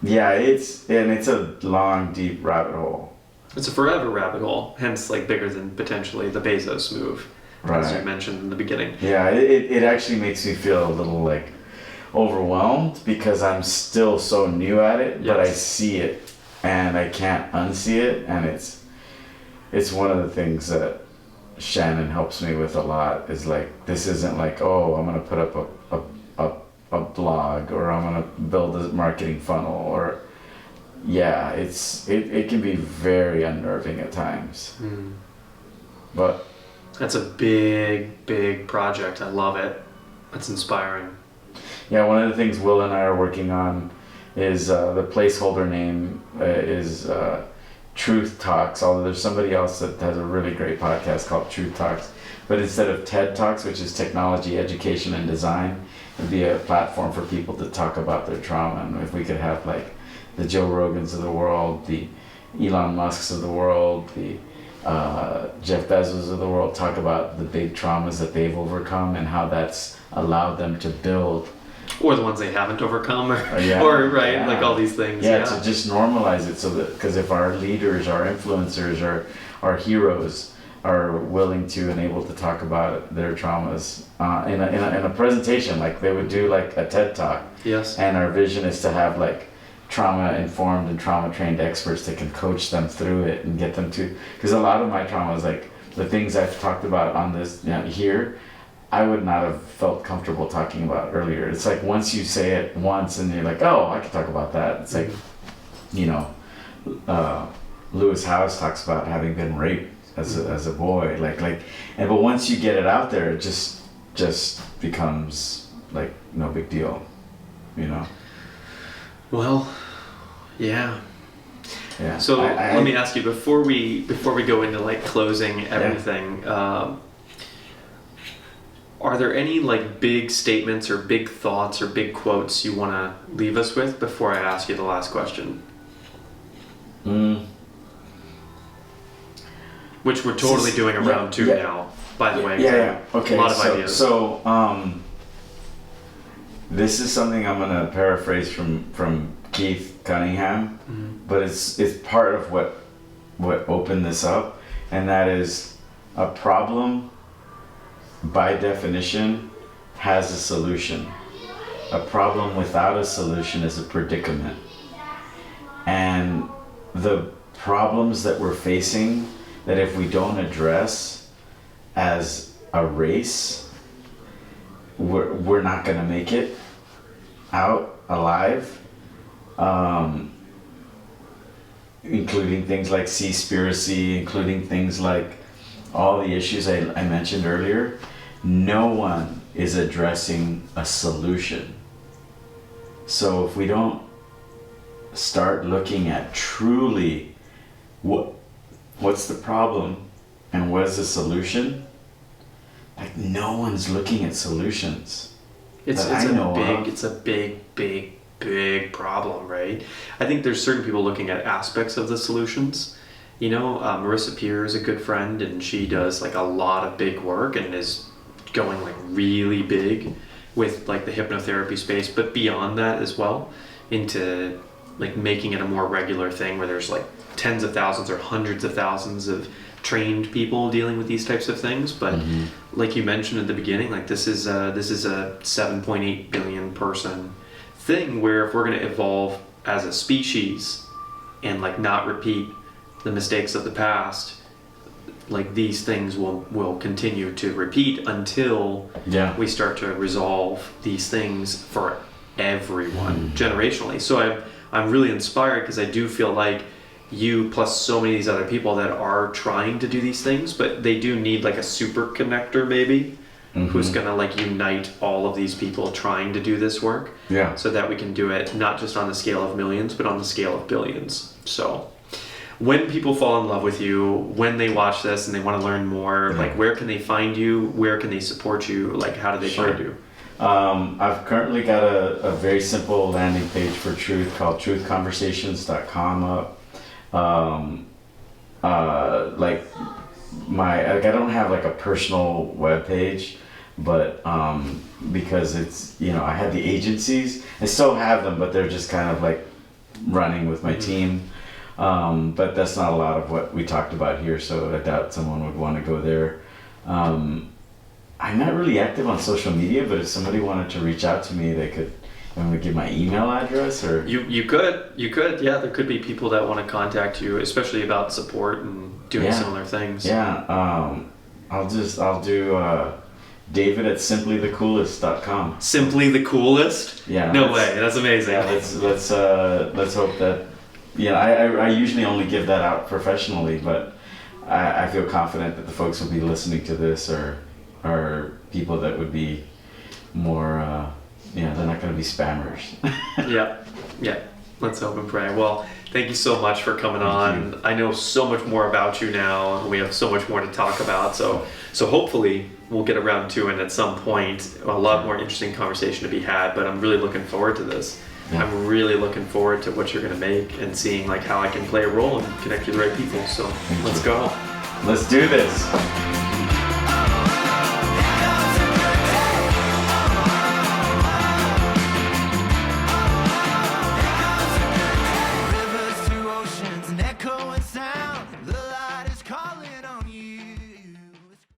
It's a long, deep rabbit hole. It's a forever rabbit hole, hence like bigger than potentially the Bezos move, as you mentioned in the beginning. Yeah, it actually makes me feel a little like overwhelmed because I'm still so new at it, but I see it and I can't unsee it, and it's one of the things that Shannon helps me with a lot, is like, this isn't like, oh, I'm gonna put up a blog, or I'm gonna build a marketing funnel, or it can be very unnerving at times. But that's a big project. I love it. That's inspiring. Yeah, one of the things Will and I are working on is the placeholder name is Truth Talks, although there's somebody else that has a really great podcast called Truth Talks. But instead of TED Talks, which is technology, education, and design, it would be a platform for people to talk about their trauma. And if we could have like the Joe Rogans of the world, the Elon Musks of the world, the Jeff Bezos of the world talk about the big traumas that they've overcome and how that's allowed them to build. Or the ones they haven't overcome, like all these things. To just normalize it, so that, because if our leaders, our influencers, our heroes are willing to and able to talk about their traumas in a presentation, like they would do like a TED Talk. Yes. And our vision is to have like trauma-informed and trauma-trained experts that can coach them through it and get them to, because a lot of my traumas, like the things I've talked about on this here, I would not have felt comfortable talking about earlier. It's like once you say it once and you're like, oh, I can talk about that. It's like, Lewis Howes talks about having been raped as a boy, but once you get it out there, it just becomes like no big deal, Well, yeah. Yeah. So let me ask you, before we go into like closing everything. Are there any like big statements or big thoughts or big quotes you want to leave us with before I ask you the last question? Which we're totally doing a round two now, by the way. Yeah. Okay. A lot of ideas. So this is something I'm gonna paraphrase from Keith Cunningham, but it's part of what opened this up, and that is a problem, by definition, has a solution. A problem without a solution is a predicament. And the problems that we're facing, that if we don't address as a race, we're not going to make it out alive, including things like Seaspiracy, including things like all the issues I mentioned earlier. No one is addressing a solution. So if we don't start looking at truly what's the problem and what is the solution? Like, no one's looking at solutions. It's a big problem, right? I think there's certain people looking at aspects of the solutions. You know, Marissa Peer is a good friend, and she does like a lot of big work and is going like really big with like the hypnotherapy space, but beyond that as well, into like making it a more regular thing where there's like tens of thousands or hundreds of thousands of trained people dealing with these types of things. But like you mentioned at the beginning, like this is a 7.8 billion person thing where if we're going to evolve as a species and like not repeat the mistakes of the past, like these things will continue to repeat until we start to resolve these things for everyone generationally. So I'm really inspired because I do feel like you plus so many of these other people that are trying to do these things, but they do need like a super connector maybe who's gonna like unite all of these people trying to do this work, so that we can do it not just on the scale of millions but on the scale of billions. So when people fall in love with you, when they watch this and they want to learn more, like where can they find you, where can they support you, like how do they find you? I've currently got a very simple landing page for Truth called truthconversations.com up. Like I don't have like a personal web page, but because it's, you know, I had the agencies, I still have them, but they're just kind of like running with my team. But that's not a lot of what we talked about here, so I doubt someone would want to go there. I'm not really active on social media, but if somebody wanted to reach out to me, they could. I'm gonna give my email address, or you could yeah, there could be people that want to contact you, especially about support and doing similar things. I'll do David at simplythecoolest.com. Simply the coolest? Yeah. No way. That's amazing. Yeah, let's hope that. Yeah, I usually only give that out professionally, but I feel confident that the folks will be listening to this are people that would be more, they're not going to be spammers. Yeah. Let's hope and pray. Well, thank you so much for coming on. I know so much more about you now, and we have so much more to talk about. So hopefully we'll get around to it at some point. A lot more interesting conversation to be had, but I'm really looking forward to this. Yeah. I'm really looking forward to what you're going to make and seeing like how I can play a role and connect you to the right people. So let's go. Let's do this.